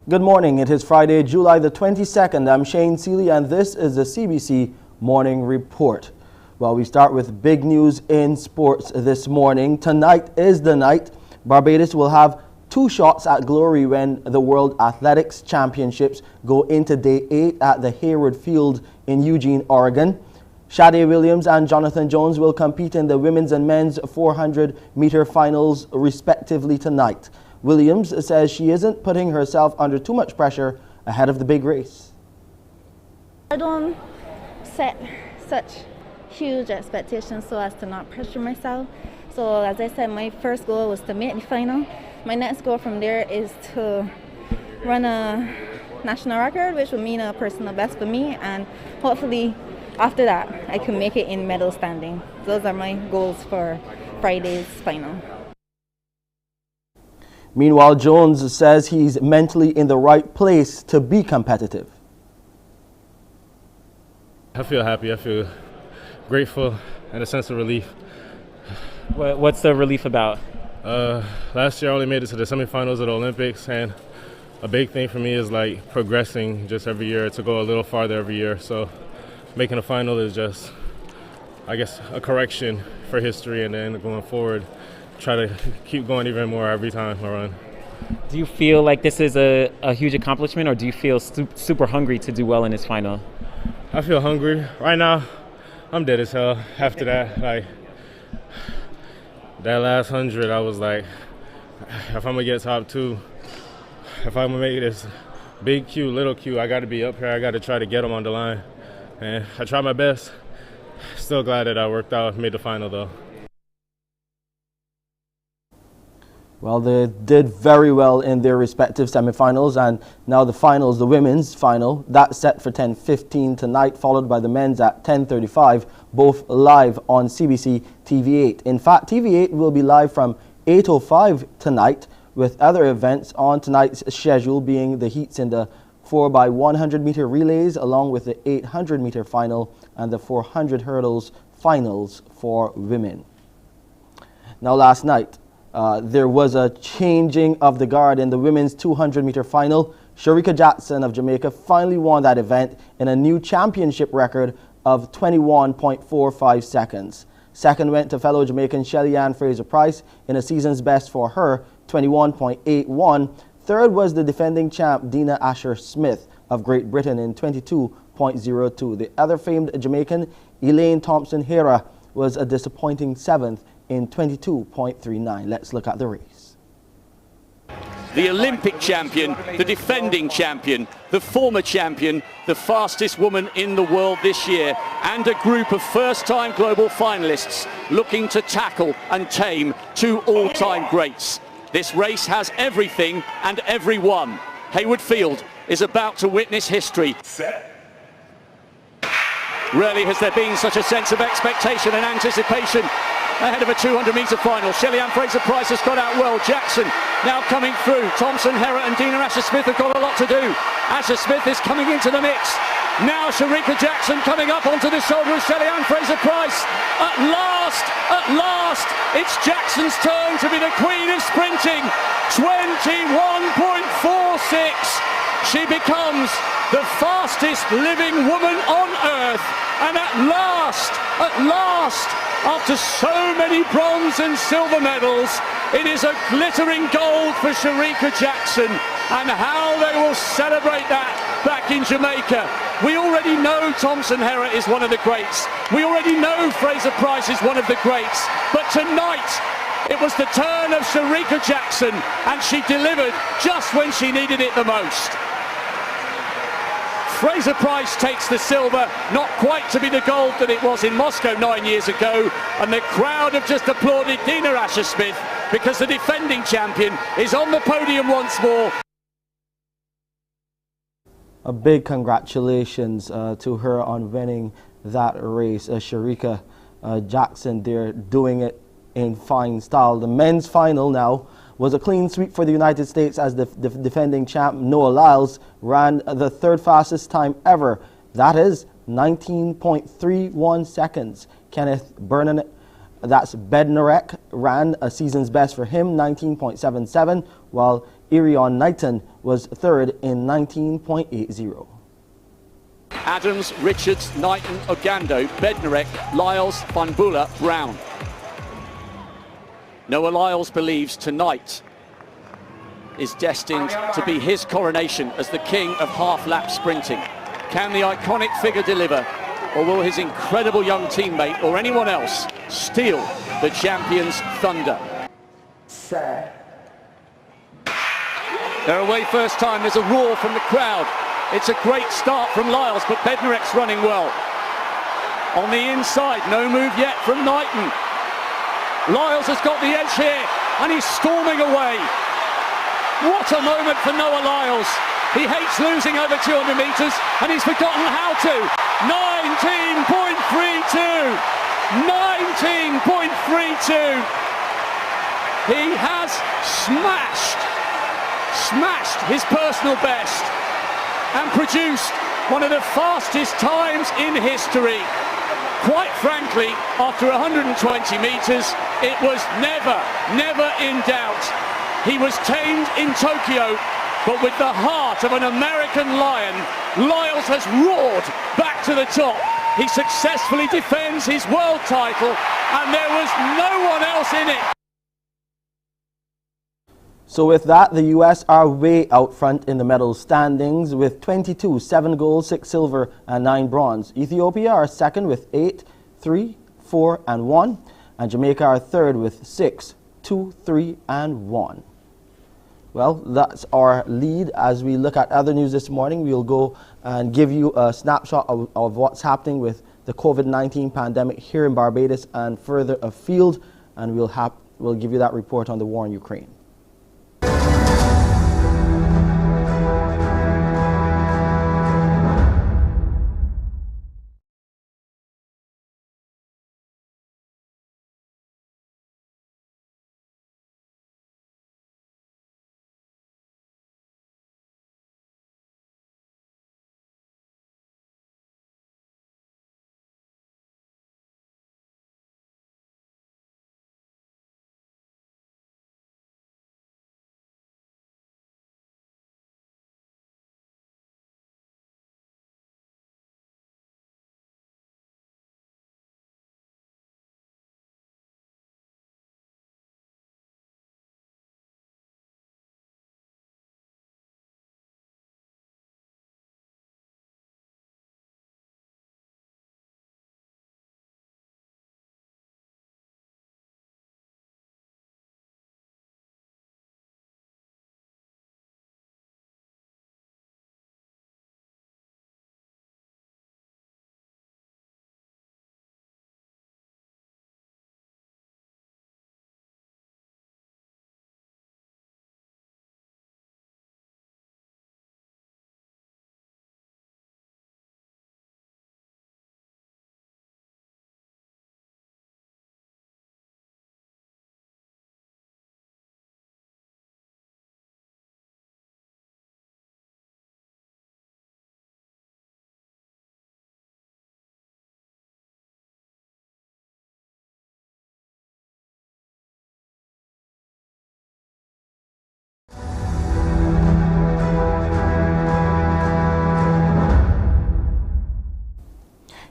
Good morning. It is Friday, July the 22nd. I'm Shane Seeley and this is the CBC Morning Report. Well, we start with big news in sports this morning. Tonight is the night. Barbados will have two shots at glory when the World Athletics Championships go into day 8 at the Hayward Field in Eugene, Oregon. Shade Williams and Jonathan Jones will compete in the women's and men's 400-meter finals respectively tonight. Williams says she isn't putting herself under too much pressure ahead of the big race. I don't set such huge expectations so as to not pressure myself. So as I said, my first goal was to make the final. My next goal from there is to run a national record, which would mean a personal best for me, and hopefully after that I can make it in medal standing. Those are my goals for Friday's final. Meanwhile, Jones says he's mentally in the right place to be competitive. I feel happy, I feel grateful and a sense of relief. What's the relief about? Last year I only made it to the semifinals of the Olympics, and a big thing for me is like progressing just every year to go a little farther every year. So making a final is just, I guess, a correction for history, and then going forward, try to keep going even more every time I run. Do you feel like this is a huge accomplishment, or do you feel super hungry to do well in this final? I feel hungry. Right now, I'm dead as hell. After that, like, that last 100, I was like, if I'm gonna get top 2, if I'm gonna make this big Q, little Q, I gotta be up here. I gotta try to get them on the line. And I tried my best. Still glad that I worked out, made the final though. Well, they did very well in their respective semifinals, and now the finals, the women's final, that's set for 10:15 tonight, followed by the men's at 10:35, both live on CBC TV8. In fact, TV8 will be live from 8:05 tonight, with other events on tonight's schedule being the heats in the 4x100-meter relays, along with the 800-meter final and the 400 hurdles finals for women. Now, last night, there was a changing of the guard in the women's 200-meter final. Sharika Jackson of Jamaica finally won that event in a new championship record of 21.45 seconds. Second went to fellow Jamaican Shelly Ann Fraser-Price in a season's best for her, 21.81. Third was the defending champ Dina Asher-Smith of Great Britain in 22.02. The other famed Jamaican, Elaine Thompson-Hera, was a disappointing 7th in 22.39. Let's look at the race. The Olympic champion, the defending champion, the former champion, the fastest woman in the world this year, and a group of first-time global finalists looking to tackle and tame two all-time greats. This race has everything and everyone. Hayward Field is about to witness history. Rarely has there been such a sense of expectation and anticipation ahead of a 200-meter final. Shelly Ann Fraser-Price has got out well. Jackson now coming through. Thompson-Hera and Dina Asher-Smith have got a lot to do. Asher-Smith is coming into the mix. Now Sharika Jackson coming up onto the shoulder of Shelly Ann Fraser-Price. At last, it's Jackson's turn to be the queen of sprinting. 21.46. She becomes the fastest living woman on earth. And at last, after so many bronze and silver medals, it is a glittering gold for Sharika Jackson, and how they will celebrate that back in Jamaica. We already know Thompson-Hera is one of the greats. We already know Fraser-Price is one of the greats. But tonight, it was the turn of Sharika Jackson, and she delivered just when she needed it the most. Fraser-Price takes the silver, not quite to be the gold that it was in Moscow 9 years ago, and the crowd have just applauded Dina Asher-Smith because the defending champion is on the podium once more. A big congratulations to her on winning that race. Sharika Jackson there doing it in fine style. The men's final now was a clean sweep for the United States as the defending champ Noah Lyles ran the third fastest time ever. That is 19.31 seconds. Kenneth Bernard, that's Bednarek, ran a season's best for him, 19.77, while Irion Knighton was third in 19.80. Adams, Richards, Knighton, Ogando, Bednarek, Lyles, Fanbula, Brown. Noah Lyles believes tonight is destined to be his coronation as the king of half-lap sprinting. Can the iconic figure deliver, or will his incredible young teammate or anyone else steal the champion's thunder? They're away first time. There's a roar from the crowd. It's a great start from Lyles, but Bednarek's running well. On the inside, no move yet from Knighton. Lyles has got the edge here, and he's storming away. What a moment for Noah Lyles. He hates losing over 200 metres, and he's forgotten how to. 19.32. 19.32. He has smashed his personal best and produced one of the fastest times in history. Quite frankly, after 120 metres, it was never in doubt. He was tamed in Tokyo, but with the heart of an American lion, Lyles has roared back to the top. He successfully defends his world title, and there was no one else in it. So with that, the U.S. are way out front in the medal standings with 22, 7 gold, 6 silver and 9 bronze. Ethiopia are second with 8, 3, 4 and 1. And Jamaica are third with 6, 2, 3 and 1. Well, that's our lead. As we look at other news this morning, we'll go and give you a snapshot of what's happening with the COVID-19 pandemic here in Barbados and further afield. And we'll give you that report on the war in Ukraine.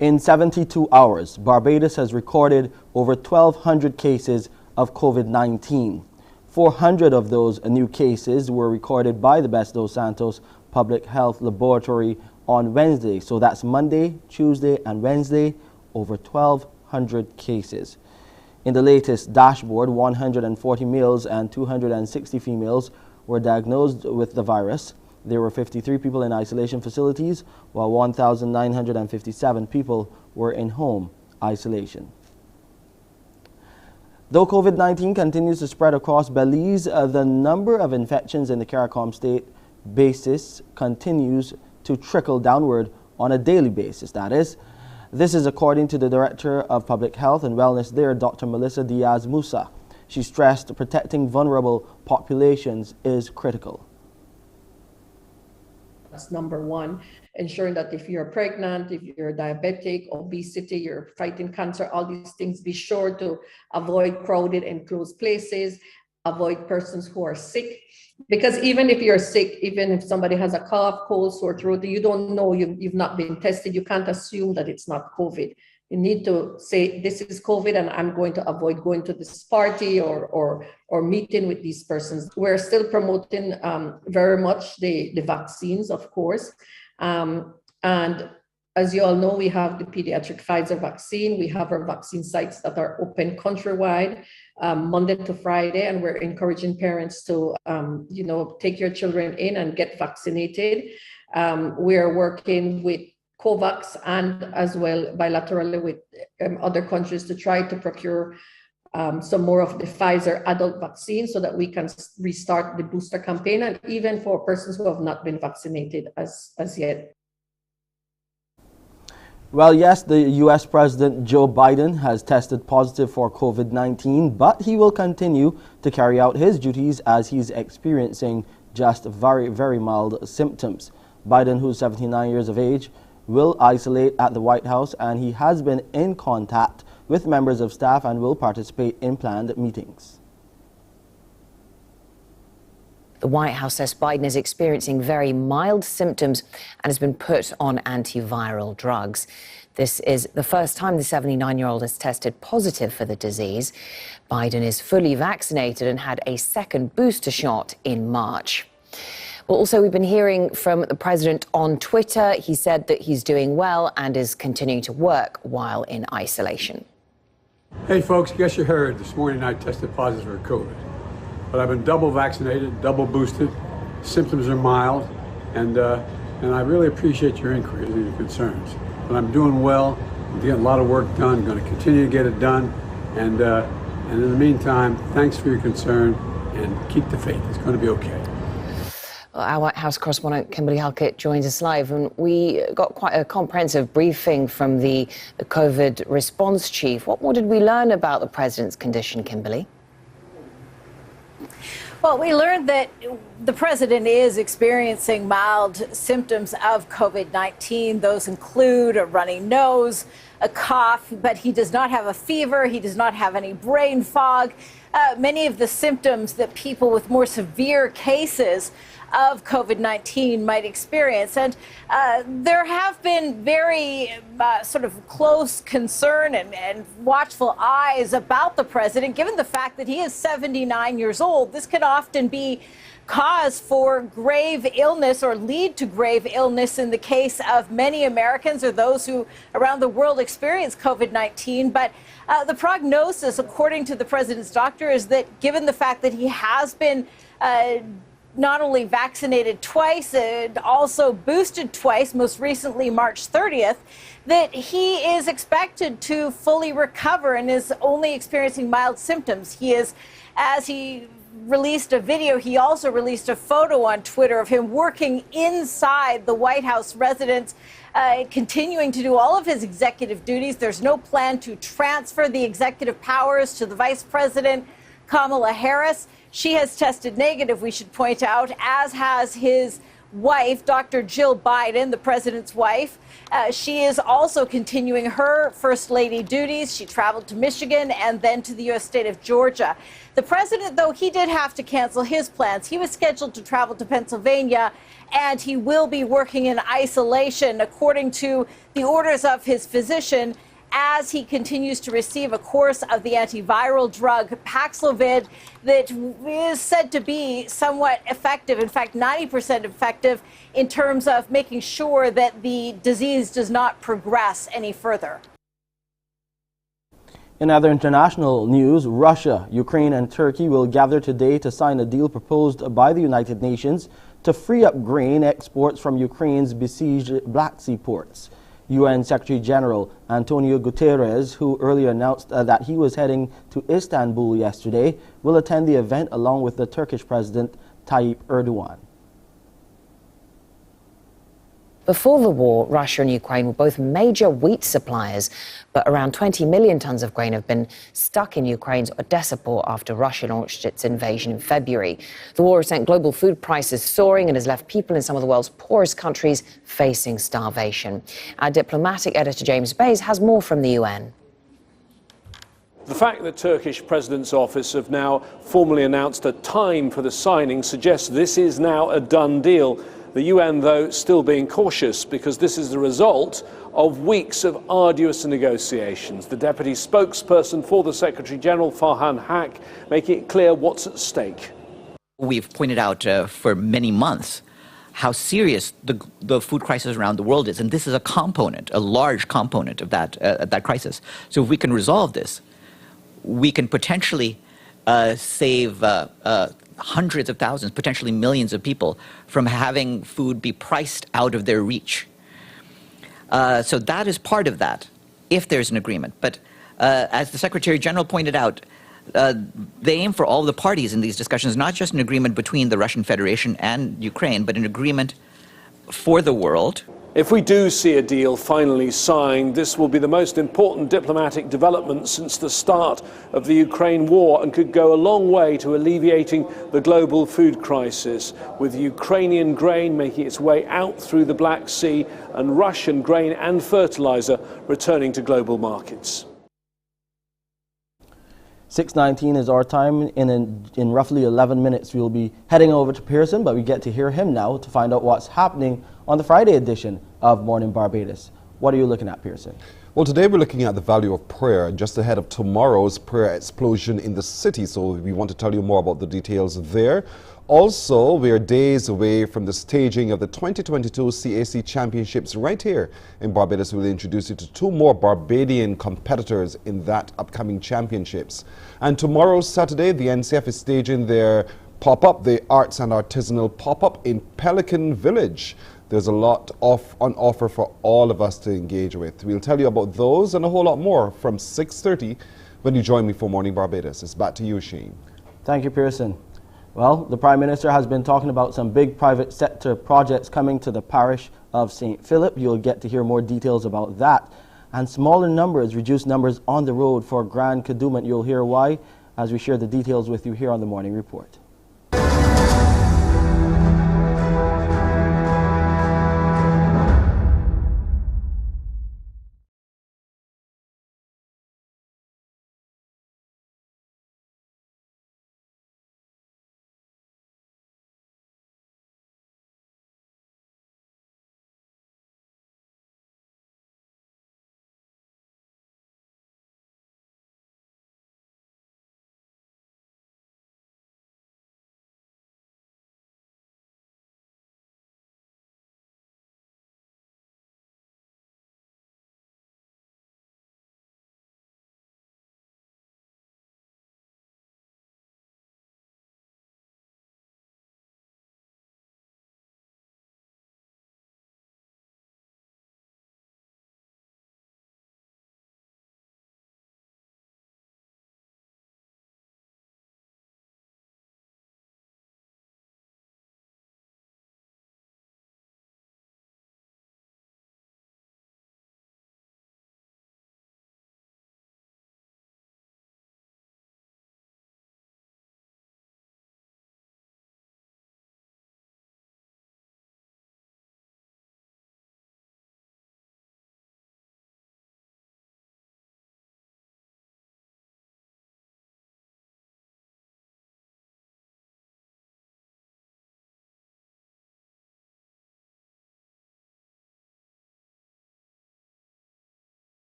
In 72 hours, Barbados has recorded over 1,200 cases of COVID-19. 400 of those new cases were recorded by the Best Dos Santos Public Health Laboratory on Wednesday. So that's Monday, Tuesday, and Wednesday, over 1,200 cases. In the latest dashboard, 140 males and 260 females were diagnosed with the virus. There were 53 people in isolation facilities, while 1,957 people were in home isolation. Though COVID-19 continues to spread across Belize, the number of infections in the CARICOM state basis continues to trickle downward on a daily basis, that is. This is according to the Director of Public Health and Wellness there, Dr. Melissa Diaz-Musa. She stressed protecting vulnerable populations is critical. That's number one, ensuring that if you're pregnant, if you're diabetic, obesity, you're fighting cancer, all these things, be sure to avoid crowded and closed places. avoid persons who are sick. Because even if you're sick, even if somebody has a cough, cold, sore throat, you don't know, you've not been tested, you can't assume that it's not COVID. You need to say, this is COVID and I'm going to avoid going to this party or meeting with these persons. We're still promoting very much the vaccines, of course. And as you all know, we have the pediatric Pfizer vaccine. We have our vaccine sites that are open countrywide, Monday to Friday, and we're encouraging parents to, take your children in and get vaccinated. We're working with COVAX and as well bilaterally with other countries to try to procure some more of the Pfizer adult vaccine so that we can restart the booster campaign, and even for persons who have not been vaccinated as yet. Well, yes, the U.S. President Joe Biden has tested positive for COVID-19, but he will continue to carry out his duties as he's experiencing just very, very mild symptoms. Biden, who's 79 years of age, will isolate at the White House, and he has been in contact with members of staff and will participate in planned meetings. The White House says Biden is experiencing very mild symptoms and has been put on antiviral drugs. This is the first time the 79-year-old has tested positive for the disease. Biden is fully vaccinated and had a second booster shot in March. Well, also, we've been hearing from the president on Twitter. He said that he's doing well and is continuing to work while in isolation. Hey, folks, guess you heard this morning I tested positive for COVID. But I've been double vaccinated, double boosted. Symptoms are mild, and I really appreciate your inquiries and your concerns. But I'm doing well. I'm getting a lot of work done. I'm going to continue to get it done. And in the meantime, thanks for your concern, and keep the faith. It's going to be okay. Well, our White House correspondent Kimberly Halkett joins us live, and we got quite a comprehensive briefing from the COVID response chief. What more did we learn about the president's condition, Kimberly? Well, we learned that the president is experiencing mild symptoms of COVID-19. Those include a runny nose, a cough, but he does not have a fever. He does not have any brain fog. Many of the symptoms that people with more severe cases of COVID-19 might experience. And there have been very sort of close concern and watchful eyes about the president, given the fact that he is 79 years old. This can often be cause for grave illness or lead to grave illness in the case of many Americans or those who around the world experience COVID-19. But the prognosis, according to the president's doctor, is that given the fact that he has been not only vaccinated twice, and also boosted twice, most recently March 30th, that he is expected to fully recover and is only experiencing mild symptoms. He is, as he released a video, he also released a photo on Twitter of him working inside the White House residence, continuing to do all of his executive duties. There's no plan to transfer the executive powers to the Vice President, Kamala Harris. She has tested negative, we should point out, as has his wife, Dr. Jill Biden, the president's wife. She is also continuing her First Lady duties. She traveled to Michigan and then to the U.S. state of Georgia. The president, though, he did have to cancel his plans. He was scheduled to travel to Pennsylvania, and he will be working in isolation, according to the orders of his physician, as he continues to receive a course of the antiviral drug Paxlovid that is said to be somewhat effective, in fact 90% effective, in terms of making sure that the disease does not progress any further. In other international news, Russia, Ukraine and Turkey will gather today to sign a deal proposed by the United Nations to free up grain exports from Ukraine's besieged Black Sea ports. UN Secretary General Antonio Guterres, who earlier announced that he was heading to Istanbul yesterday, will attend the event along with the Turkish President Tayyip Erdogan. Before the war, Russia and Ukraine were both major wheat suppliers, but around 20 million tons of grain have been stuck in Ukraine's Odessa port after Russia launched its invasion in February. The war has sent global food prices soaring and has left people in some of the world's poorest countries facing starvation. Our diplomatic editor James Bays has more from the UN. The fact that Turkish President's office have now formally announced a time for the signing suggests this is now a done deal. The UN, though, still being cautious because this is the result of weeks of arduous negotiations. The deputy spokesperson for the Secretary General, Farhan Haq, making it clear what's at stake. We've pointed out for many months how serious the food crisis around the world is, and this is a component, a large component of that crisis. So if we can resolve this, we can potentially save hundreds of thousands, potentially millions of people from having food be priced out of their reach. So that is part of that, if there's an agreement. But as the Secretary General pointed out, they aim for all the parties in these discussions, not just an agreement between the Russian Federation and Ukraine, but an agreement for the world. If we do see a deal finally signed, this will be the most important diplomatic development since the start of the Ukraine war and could go a long way to alleviating the global food crisis, with Ukrainian grain making its way out through the Black Sea and Russian grain and fertilizer returning to global markets. 6:19 is our time. In roughly 11 minutes, we'll be heading over to Pearson, but we get to hear him now to find out what's happening on the Friday edition of Mornin Barbados. What are you looking at, Pearson? Well, today we're looking at the value of prayer, just ahead of tomorrow's prayer explosion in the city. So we want to tell you more about the details there. Also, we are days away from the staging of the 2022 CAC Championships right here in Barbados. We'll introduce you to two more Barbadian competitors in that upcoming championships. And tomorrow, Saturday, the NCF is staging their pop-up, the Arts and Artisanal pop-up in Pelican Village. There's a lot on offer for all of us to engage with. We'll tell you about those and a whole lot more from 6:30 when you join me for Morning Barbados. It's back to you, Shane. Thank you, Pearson. Well, the Prime Minister has been talking about some big private sector projects coming to the parish of St. Philip. You'll get to hear more details about that. And smaller numbers, reduced numbers on the road for Grand Kadooment. You'll hear why as we share the details with you here on the Morning Report.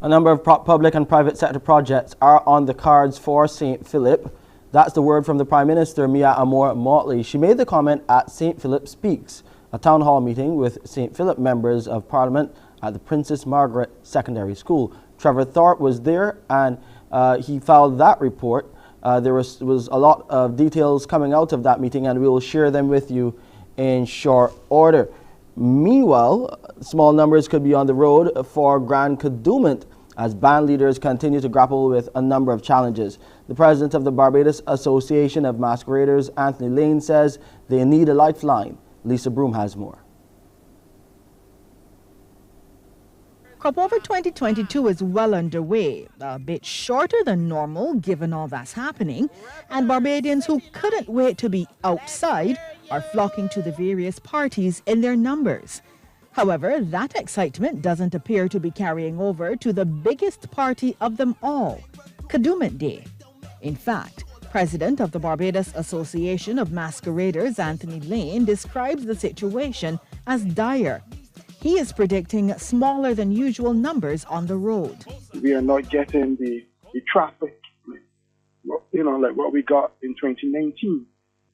A number of public and private sector projects are on the cards for St. Philip. That's the word from the Prime Minister, Mia Amor Motley. She made the comment at St. Philip Speaks, a town hall meeting with St. Philip members of Parliament at the Princess Margaret Secondary School. Trevor Thorpe was there and he filed that report. There was a lot of details coming out of that meeting and we will share them with you in short order. Meanwhile, small numbers could be on the road for Grand Kadooment as band leaders continue to grapple with a number of challenges. The president of the Barbados Association of Masqueraders, Anthony Lane, says they need a lifeline. Lisa Broom has more. Crop Over 2022 is well underway, a bit shorter than normal given all that's happening, and Barbadians who couldn't wait to be outside are flocking to the various parties in their numbers. However, that excitement doesn't appear to be carrying over to the biggest party of them all, Kadooment Day. In fact, President of the Barbados Association of Masqueraders, Anthony Lane, describes the situation as dire. He is predicting smaller than usual numbers on the road. We are not getting the traffic, like what we got in 2019.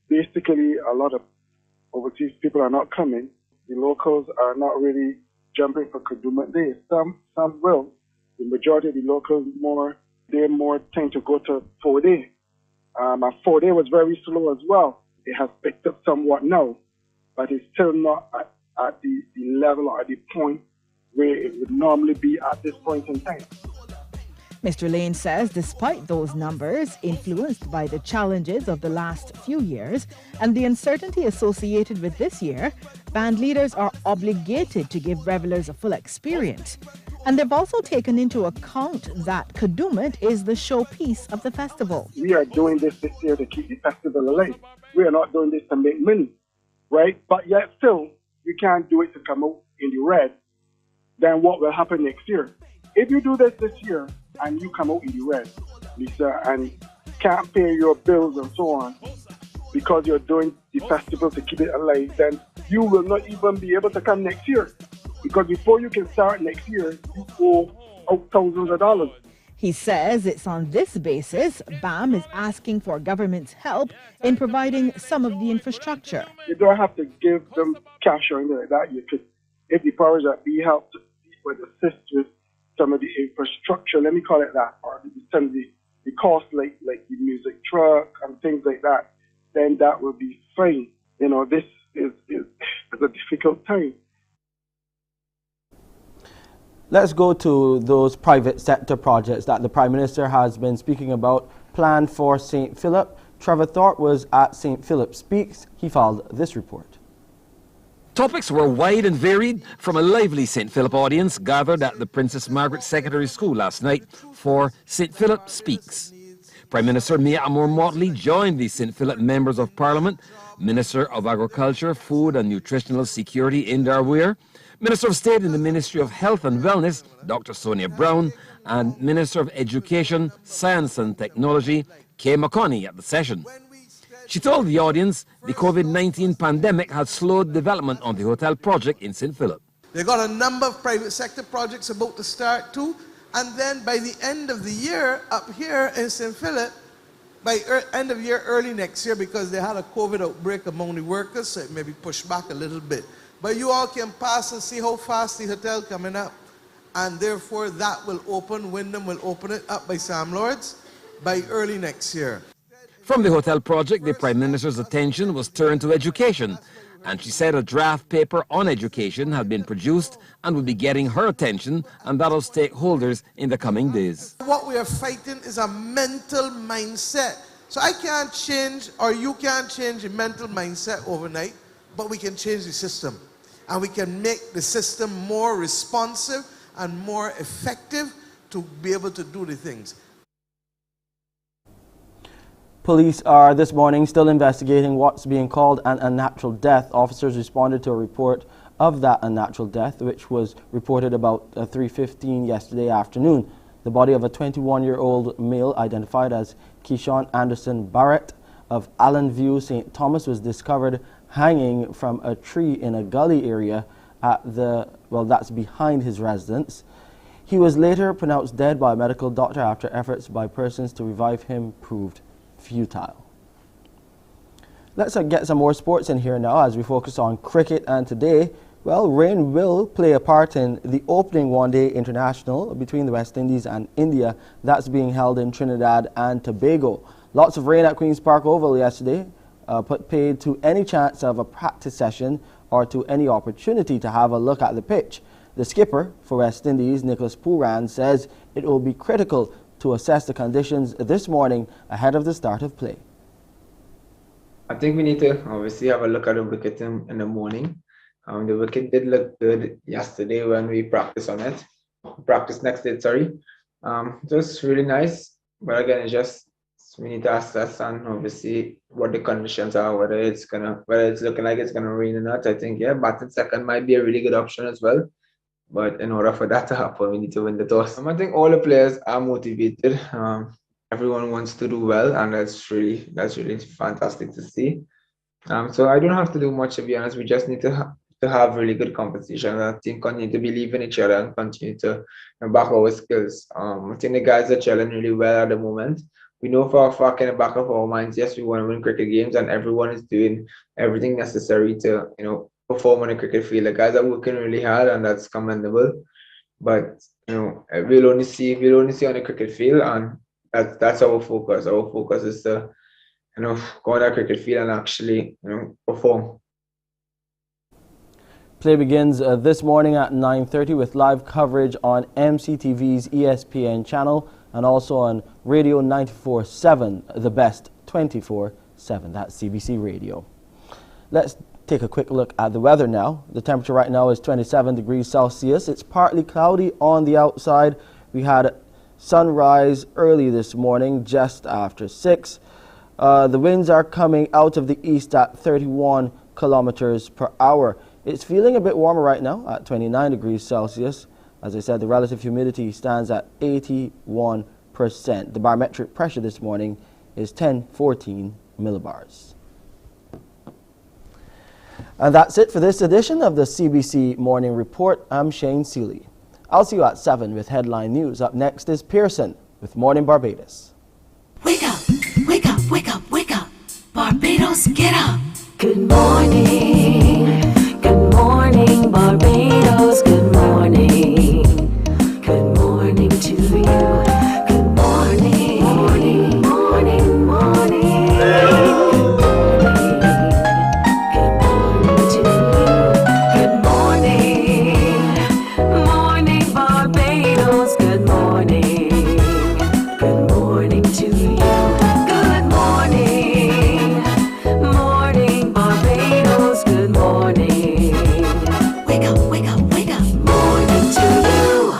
Basically, a lot of overseas people are not coming. The locals are not really jumping for Kadooment Day. Some will. The majority of the locals they more tend to go to 4-day. And 4-day was very slow as well. It has picked up somewhat now, but it's still not at the level or at the point where it would normally be at this point in time. Mr. Lane says despite those numbers, influenced by the challenges of the last few years and the uncertainty associated with this year, band leaders are obligated to give revelers a full experience. And they've also taken into account that Kadooment is the showpiece of the festival. We are doing this year to keep the festival alive. We are not doing this to make money, right? But yet still, you can't do it to come out in the red. Then what will happen next year? If you do this year and you come out in the red, Lisa, and can't pay your bills and so on because you're doing the festival to keep it alive, then you will not even be able to come next year. Because before you can start next year, you owe out thousands of dollars. He says it's on this basis BAM is asking for government's help in providing some of the infrastructure. You don't have to give them cash or anything like that. You could, if the powers that be help to assist with some of the infrastructure, let me call it that, or some of the cost like the music truck and things like that, then that will be fine. This is a difficult time. Let's go to those private sector projects that the Prime Minister has been speaking about planned for St. Philip. Trevor Thorpe was at St. Philip Speaks. He filed this report. Topics were wide and varied from a lively St. Philip audience gathered at the Princess Margaret Secondary School last night for St. Philip Speaks. Prime Minister Mia Amor-Motley joined the St. Philip Members of Parliament, Minister of Agriculture, Food and Nutritional Security Indar Weir, Minister of State in the Ministry of Health and Wellness, Dr. Sonia Brown, and Minister of Education, Science and Technology, Kay McConney, at the session. She told the audience the COVID-19 pandemic had slowed development on the hotel project in St. Philip. They've got a number of private sector projects about to start too, and then by the end of the year, up here in St. Philip, by end of year, early next year, because they had a COVID outbreak among the workers, so it may be pushed back a little bit. But you all can pass and see how fast the hotel coming up. And therefore that will open, Wyndham will open it up by Sam Lords by early next year. From the hotel project, the Prime Minister's attention was turned to education. And she said a draft paper on education had been produced and will be getting her attention and that of stakeholders in the coming days. What we are fighting is a mental mindset. So I can't change, or you can't change a mental mindset overnight, but we can change the system. And we can make the system more responsive and more effective to be able to do the things. Police are this morning still investigating what's being called an unnatural death. Officers responded to a report of that unnatural death, which was reported about 3:15 yesterday afternoon. The body of a 21-year-old male identified as Keyshawn Anderson Barrett of Allen View, St. Thomas, was discovered hanging from a tree in a gully area at that's behind his residence. He was later pronounced dead by a medical doctor after efforts by persons to revive him proved futile. Let's get some more sports in here now as we focus on cricket, and today, rain will play a part in the opening one-day international between the West Indies and India that's being held in Trinidad and Tobago. Lots of rain at Queen's Park Oval yesterday put paid to any chance of a practice session or to any opportunity to have a look at the pitch. The skipper for West Indies, Nicholas Pooran, says it will be critical to assess the conditions this morning ahead of the start of play. I think we need to obviously have a look at the wicket in the morning. The wicket did look good yesterday when we practiced on it. Practice next day, sorry. It was really nice, but again, it's just we need to assess and obviously what the conditions are, whether it's looking like it's gonna rain or not. I think yeah, batting second might be a really good option as well. But in order for that to happen, we need to win the toss. I think all the players are motivated. Everyone wants to do well, and that's really fantastic to see. So I don't have to do much, to be honest. We just need to have really good competition. I think continue to believe in each other and continue to back our skills. I think the guys are gelling really well at the moment. We know for a fact in the back of our minds, yes, we want to win cricket games, and everyone is doing everything necessary to perform on the cricket field. The guys are working really hard, and that's commendable. But we'll only see on the cricket field, and that's our focus. Our focus is to go on that cricket field and actually, perform. Play begins this morning at 9:30 with live coverage on MCTV's ESPN channel and also on Radio 94.7, the best 24/7. That's CBC Radio. Let's take a quick look at the weather now. The temperature right now is 27 degrees Celsius. It's partly cloudy on the outside. We had sunrise early this morning, just after 6. The winds are coming out of the east at 31 kilometers per hour. It's feeling a bit warmer right now at 29 degrees Celsius. As I said, the relative humidity stands at 81%. The barometric pressure this morning is 1014 millibars. And that's it for this edition of the CBC Morning Report. I'm Shane Seeley. I'll see you at 7 with headline news. Up next is Pearson with Mornin Barbados. Wake up, wake up, wake up, wake up. Barbados, get up. Good morning. Good morning, Barbados. Good morning. Good morning to you. Good morning. Morning, morning, morning. Good morning to you. Good morning. Morning, Barbados. Good morning. Good morning to you. Good morning. Morning, Barbados. Good morning. Wake up, wake up, wake up. Morning to you.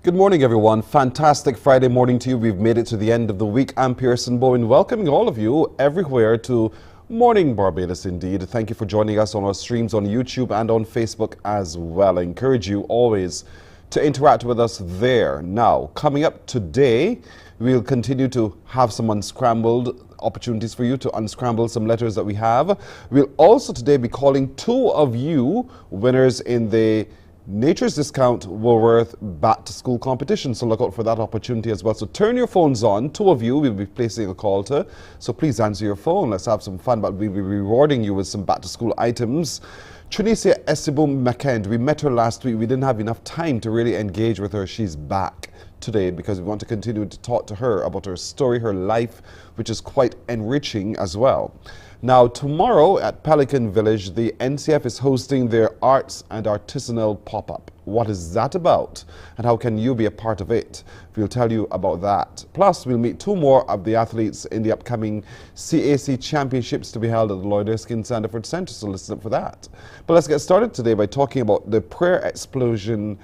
Good morning, everyone. Fantastic Friday morning to you. We've made it to the end of the week. I'm Pearson Bowen, welcoming all of you everywhere to Morning Barbados indeed. Thank you for joining us on our streams on YouTube and on Facebook as well. I encourage you always to interact with us there. Now, coming up today, we'll continue to have some unscrambled opportunities for you to unscramble some letters that we have. We'll also today be calling 2 of you winners in the Nature's Discount Woolworth Back to School competition. So look out for that opportunity as well. So turn your phones on. 2 of you we'll be placing a call to. So please answer your phone. Let's have some fun. But we'll be rewarding you with some back to school items. Trinicia Esibo McKend, we met her last week. We didn't have enough time to really engage with her. She's back today because we want to continue to talk to her about her story, her life, which is quite enriching as well. Now, tomorrow at Pelican Village, the NCF is hosting their Arts and Artisanal Pop-Up. What is that about? And how can you be a part of it? We'll tell you about that. Plus, we'll meet 2 more of the athletes in the upcoming CAC Championships to be held at the Lloyd Erskine Sandiford Centre, so listen up for that. But let's get started today by talking about the prayer explosion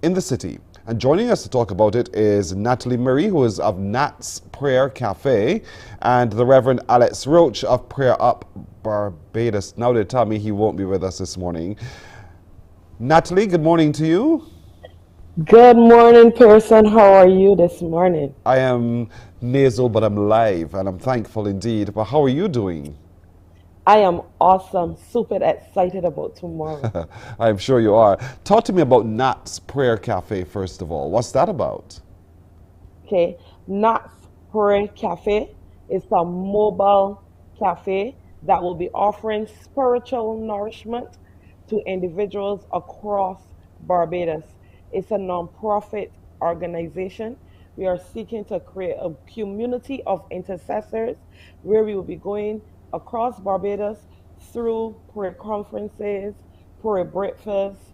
in the city. And joining us to talk about it is Natalie Murray, who is of Nat's Prayer Cafe, and the Reverend Alex Roach of Prayer Up Barbados. Now they tell me he won't be with us this morning. Natalie, good morning to you. Good morning, Pearson. How are you this morning? I am nasal, but I'm live, and I'm thankful indeed. But how are you doing? I am awesome, super excited about tomorrow. I'm sure you are. Talk to me about Nat's Prayer Cafe, first of all. What's that about? Okay, Nat's Prayer Cafe is a mobile cafe that will be offering spiritual nourishment to individuals across Barbados. It's a non-profit organization. We are seeking to create a community of intercessors where we will be going across Barbados through prayer conferences, prayer breakfasts,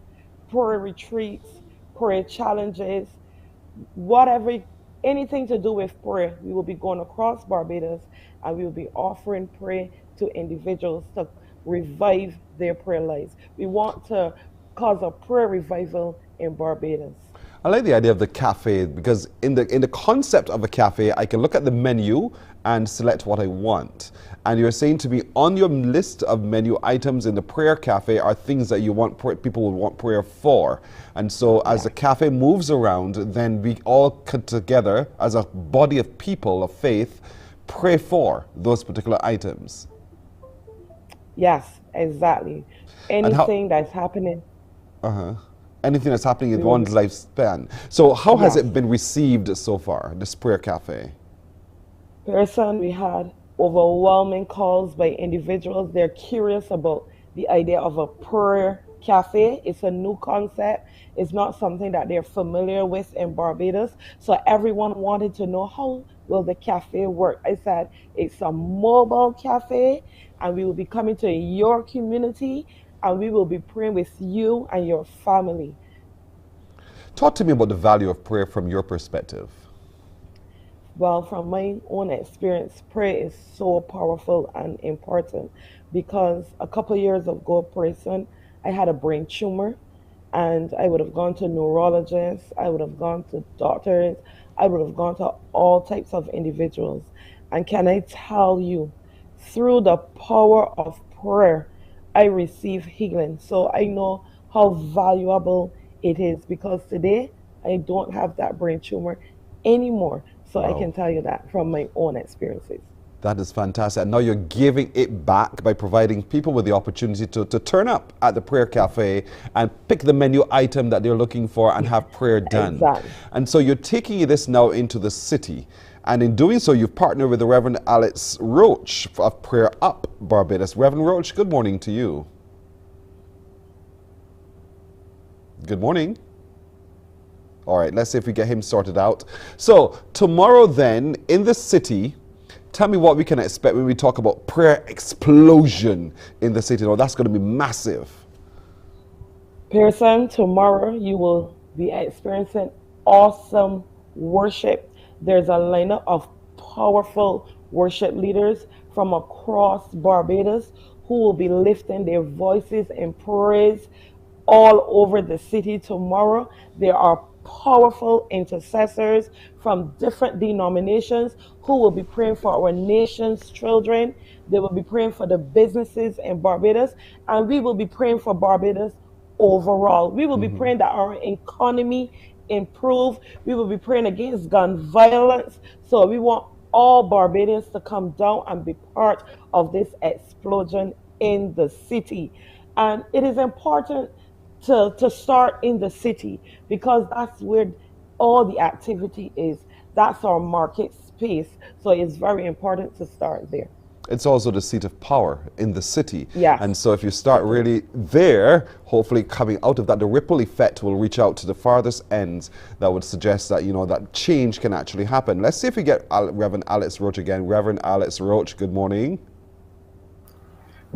prayer retreats, prayer challenges, whatever anything to do with prayer. We will be going across Barbados and we will be offering prayer to individuals to revive their prayer lives. We want to cause a prayer revival in Barbados. I like the idea of the cafe because in the concept of a cafe, I can look at the menu and select what I want. And you're saying to me on your list of menu items in the prayer cafe are things that you want people would want prayer for. And so as the cafe moves around, then we all come together as a body of people of faith, pray for those particular items. Yes, exactly. Anything that's happening. Anything that's happening in one's lifespan. So how has it been received so far, this prayer cafe? Person, we had overwhelming calls by individuals. They're curious about the idea of a prayer cafe. It's a new concept. It's not something that they're familiar with in Barbados. So everyone wanted to know, how will the cafe work? I said, it's a mobile cafe and we will be coming to your community and we will be praying with you and your family. Talk to me about the value of prayer from your perspective. Well, from my own experience, prayer is so powerful and important because a couple of years ago, person, I had a brain tumor and I would have gone to neurologists, I would have gone to doctors, I would have gone to all types of individuals. And can I tell you, through the power of prayer, I receive healing. So I know how valuable it is because today I don't have that brain tumor anymore. So I can tell you that from my own experiences. That is fantastic. And now you're giving it back by providing people with the opportunity to turn up at the prayer cafe and pick the menu item that they're looking for and have prayer done. Exactly. And so you're taking this now into the city. And in doing so, you've partnered with the Reverend Alex Roach of Prayer Up Barbados. Reverend Roach, good morning to you. Good morning. All right, let's see if we get him sorted out. So tomorrow then, in the city, tell me what we can expect when we talk about prayer explosion in the city. Now, that's going to be massive. Pearson, tomorrow you will be experiencing awesome worship. There's a lineup of powerful worship leaders from across Barbados who will be lifting their voices in praise all over the city tomorrow. There are powerful intercessors from different denominations who will be praying for our nation's children. They will be praying for the businesses in Barbados, and we will be praying for Barbados overall. We will be praying that our economy improve. We will be praying against gun violence. So we want all Barbadians to come down and be part of this explosion in the city. And it is important to start in the city because that's where all the activity is. That's our market space. So it's very important to start there. It's also the seat of power in the city. Yeah. And so if you start really there, hopefully coming out of that, the ripple effect will reach out to the farthest ends that would suggest that, you know, that change can actually happen. Let's see if we get Reverend Alex Roach again. Reverend Alex Roach, good morning.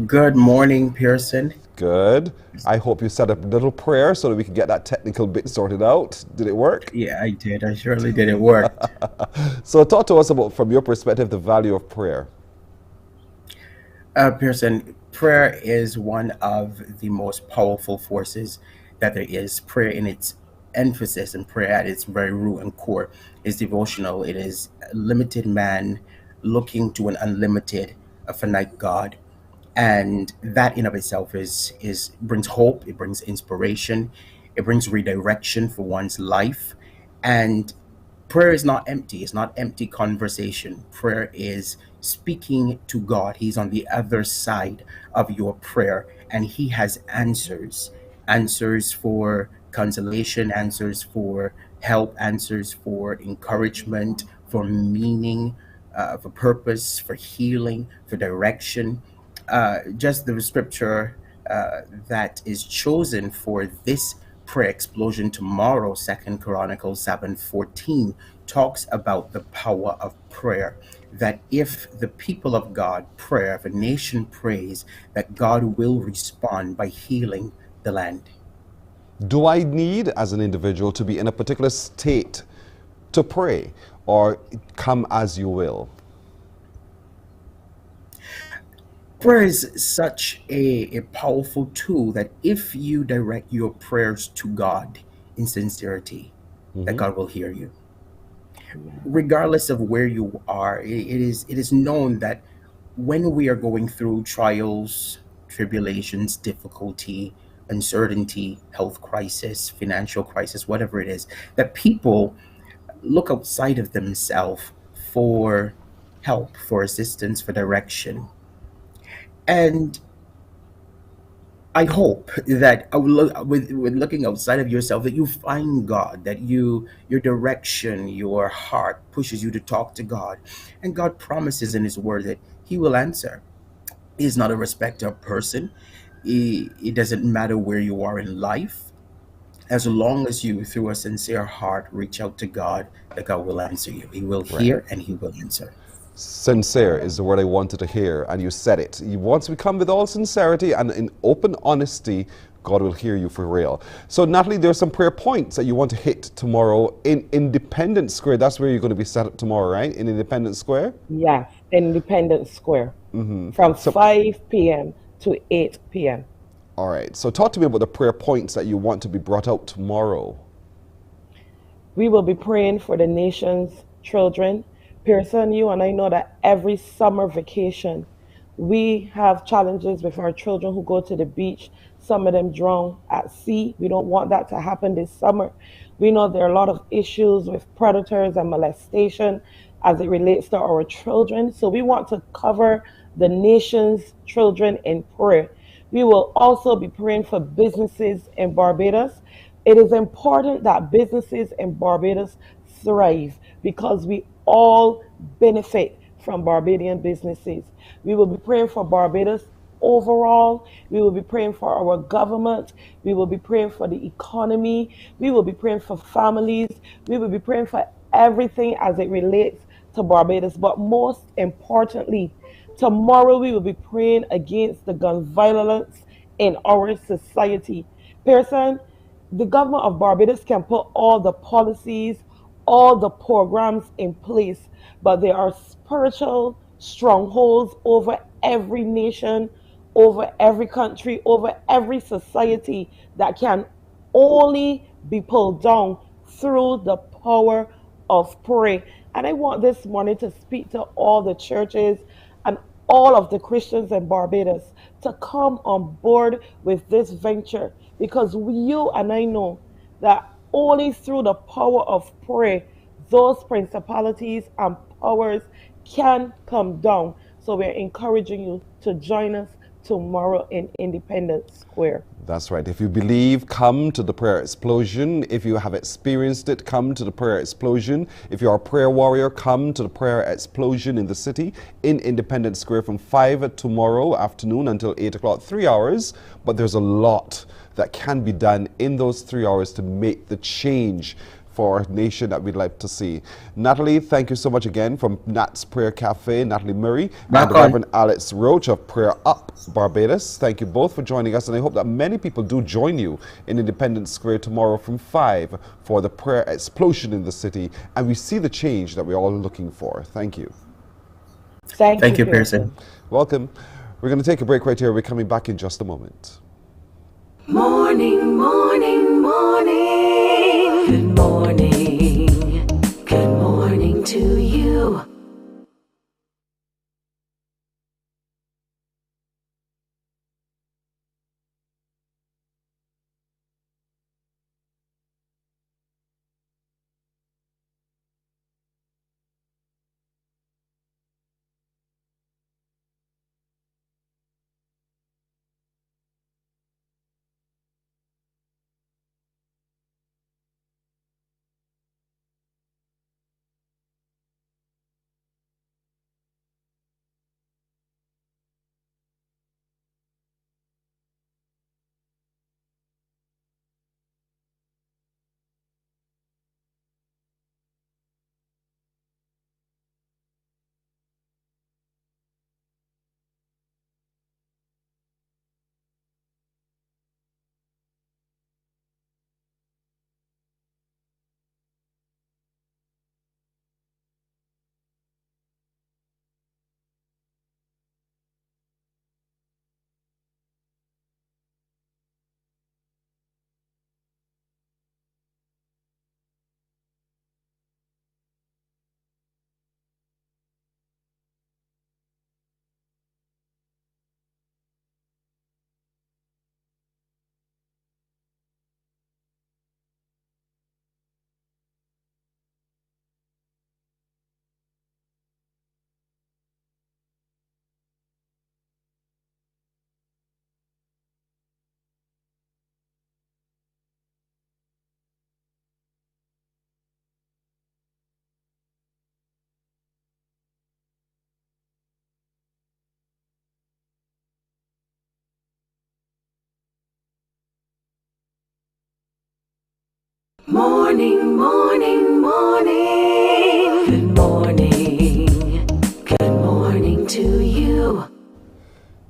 Good morning, Pearson. Good. I hope you set up a little prayer so that we can get that technical bit sorted out. Did it work? Yeah, I did. I surely did. It worked. So talk to us about, from your perspective, the value of prayer. Pearson, prayer is one of the most powerful forces that there is. Prayer in its emphasis and prayer at its very root and core is devotional. It is a limited man looking to an unlimited, a finite God. And that in of itself is brings hope, it brings inspiration, it brings redirection for one's life. And prayer is not empty. It's not empty conversation. Prayer is speaking to God. He's on the other side of your prayer, and he has answers for consolation, answers for help, answers for encouragement, for meaning, for purpose, for healing, for direction. Just the scripture that is chosen for this prayer explosion tomorrow, 2 Chronicles 7:14, talks about the power of prayer. That if the people of God pray, if a nation prays, that God will respond by healing the land. Do I need, as an individual, to be in a particular state to pray? or come as you will? Prayer is such a powerful tool that if you direct your prayers to God in sincerity, that God will hear you. Regardless of where you are, it is known that when we are going through trials, tribulations, difficulty, uncertainty, health crisis, financial crisis, whatever it is, that people look outside of themselves for help, for assistance, for direction. And I hope that with looking outside of yourself, that you find God, that your direction, your heart pushes you to talk to God, and God promises in His Word that He will answer. He's not a respecter of person. It doesn't matter where you are in life, as long as you, through a sincere heart, reach out to God, that God will answer you. He will Right. hear and He will answer. Sincere is the word I wanted to hear, and you said it. Once we come with all sincerity and in open honesty, God will hear you for real. So, Natalie, there's some prayer points that you want to hit tomorrow in Independence Square. That's where you're going to be set up tomorrow, right? In Independence Square? Yes, Independence Square Mm-hmm. from 5 p.m. to 8 p.m. All right. So, talk to me about the prayer points that you want to be brought out tomorrow. We will be praying for the nation's children. Pearson, you and I know that every summer vacation, we have challenges with our children who go to the beach. Some of them drown at sea. We don't want that to happen this summer. We know there are a lot of issues with predators and molestation as it relates to our children. So we want to cover the nation's children in prayer. We will also be praying for businesses in Barbados. It is important that businesses in Barbados thrive because we all benefit from Barbadian businesses. We will be praying for Barbados overall. We will be praying for our government. We will be praying for the economy. We will be praying for families. We will be praying for everything as it relates to Barbados. But most importantly, tomorrow we will be praying against the gun violence in our society. Pearson, the government of Barbados can put all the policies, all the programs in place, but there are spiritual strongholds over every nation, over every country, over every society that can only be pulled down through the power of prayer. And I want this morning to speak to all the churches and all of the Christians in Barbados to come on board with this venture, because you and I know that only through the power of prayer, those principalities and powers can come down. So we're encouraging you to join us tomorrow in Independence Square. That's right. If you believe, come to the prayer explosion. If you have experienced it, come to the prayer explosion. If you're a prayer warrior, come to the prayer explosion in the city in Independence Square from 5 tomorrow afternoon until 8 o'clock, 3 hours. But there's a lot that can be done in those 3 hours to make the change for our nation that we'd like to see. Natalie, thank you so much again from Nat's Prayer Cafe, Natalie Murray, and Reverend Alex Roach of Prayer Up Barbados. Thank you both for joining us, and I hope that many people do join you in Independence Square tomorrow from 5 for the prayer explosion in the city, and we see the change that we're all looking for. Thank you. Thank you, Pearson. Welcome. We're going to take a break right here. We're coming back in just a moment. Morning, morning, morning. Good morning. Good morning to you. Morning, morning, morning. Good morning. Good morning to you.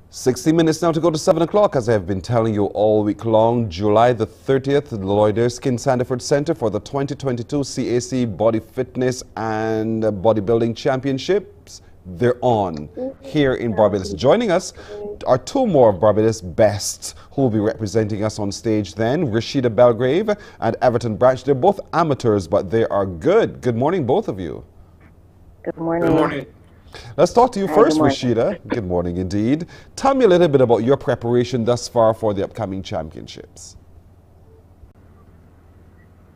60 minutes now to go to 7 o'clock. As I have been telling you all week long, July the 30th, the Lloyd Erskine Sandiford Center for the 2022 CAC Body Fitness and Bodybuilding Championships. They're on here in Barbados. Joining us are two more of Barbados' best who will be representing us on stage then, Rashida Belgrave and Everton Branch. They're both amateurs, but they are good. Good morning, both of you. Good morning. Good morning. Let's talk to you first, Rashida. Good morning indeed. Tell me a little bit about your preparation thus far for the upcoming championships.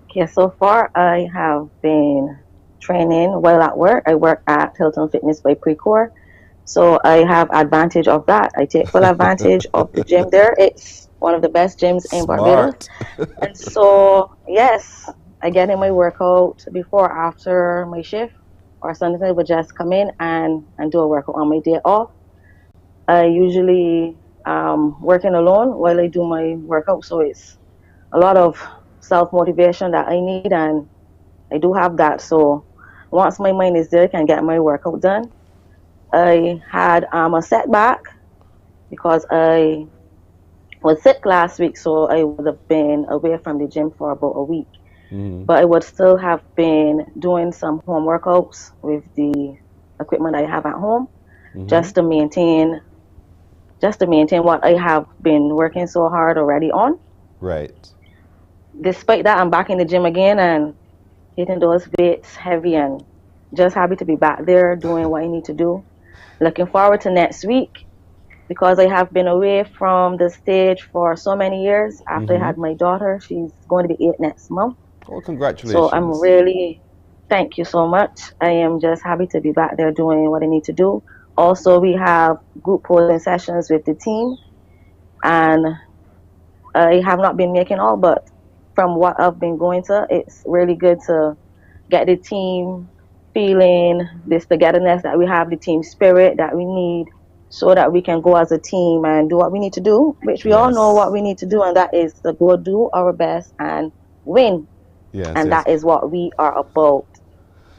Okay, so far I have been training while at work. I work at Hilton Fitness by Precor. So I have advantage of that. I take full advantage of the gym there. It's one of the best gyms in Barbados. And so, yes, I get in my workout before or after my shift. Or sometimes I would just come in and do a workout on my day off. I usually working alone while I do my workout. So it's a lot of self-motivation that I need, and I do have that. So once my mind is there, I can get my workout done. I had a setback because I was sick last week, so I would have been away from the gym for about a week. But I would still have been doing some home workouts with the equipment I have at home, just to maintain what I have been working so hard already on. Right. Despite that, I'm back in the gym again and hitting those weights heavy, and just happy to be back there doing what I need to do. Looking forward to next week because I have been away from the stage for so many years. After I had my daughter, she's going to be 8 next month. Oh, congratulations. So I'm really, thank you so much. I am just happy to be back there doing what I need to do. Also, we have group posing sessions with the team, and I have not been making all, but from what I've been going to, it's really good to get the team feeling this togetherness that we have, the team spirit that we need, so that we can go as a team and do what we need to do, which we all know what we need to do, and that is to go do our best and win. And that is what we are about.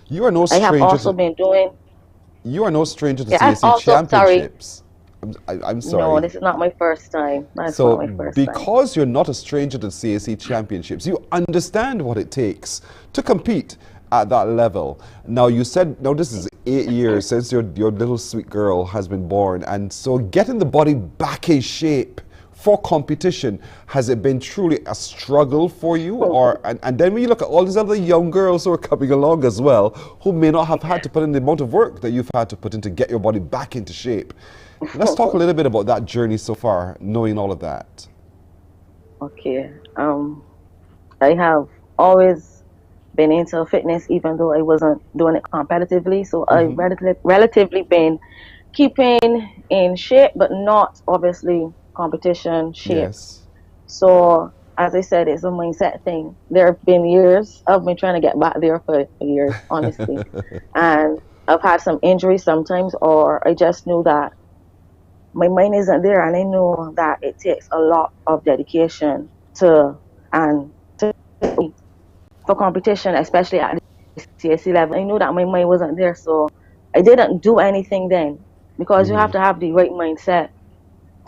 You are no stranger. I have also been doing. You are no stranger to CAC championships. I'm sorry. No, this is not my first time. That's not my first time. Because you're not a stranger to CAC championships, you understand what it takes to compete at that level. Now, you said, now this is 8 years since your little sweet girl has been born, and so getting the body back in shape for competition, has it been truly a struggle for you? Or and then when you look at all these other young girls who are coming along as well, who may not have had to put in the amount of work that you've had to put in to get your body back into shape. Let's talk a little bit about that journey so far, knowing all of that. Okay. I have always been into fitness, even though I wasn't doing it competitively. So I've relatively been keeping in shape, but not obviously competition shape. Yes. So as I said, it's a mindset thing. There have been years I've been trying to get back there for years, honestly. And I've had some injuries sometimes, or I just knew that my mind isn't there, and I know that it takes a lot of dedication for competition, especially at the CAC level. I knew that my mind wasn't there, so I didn't do anything then, because you have to have the right mindset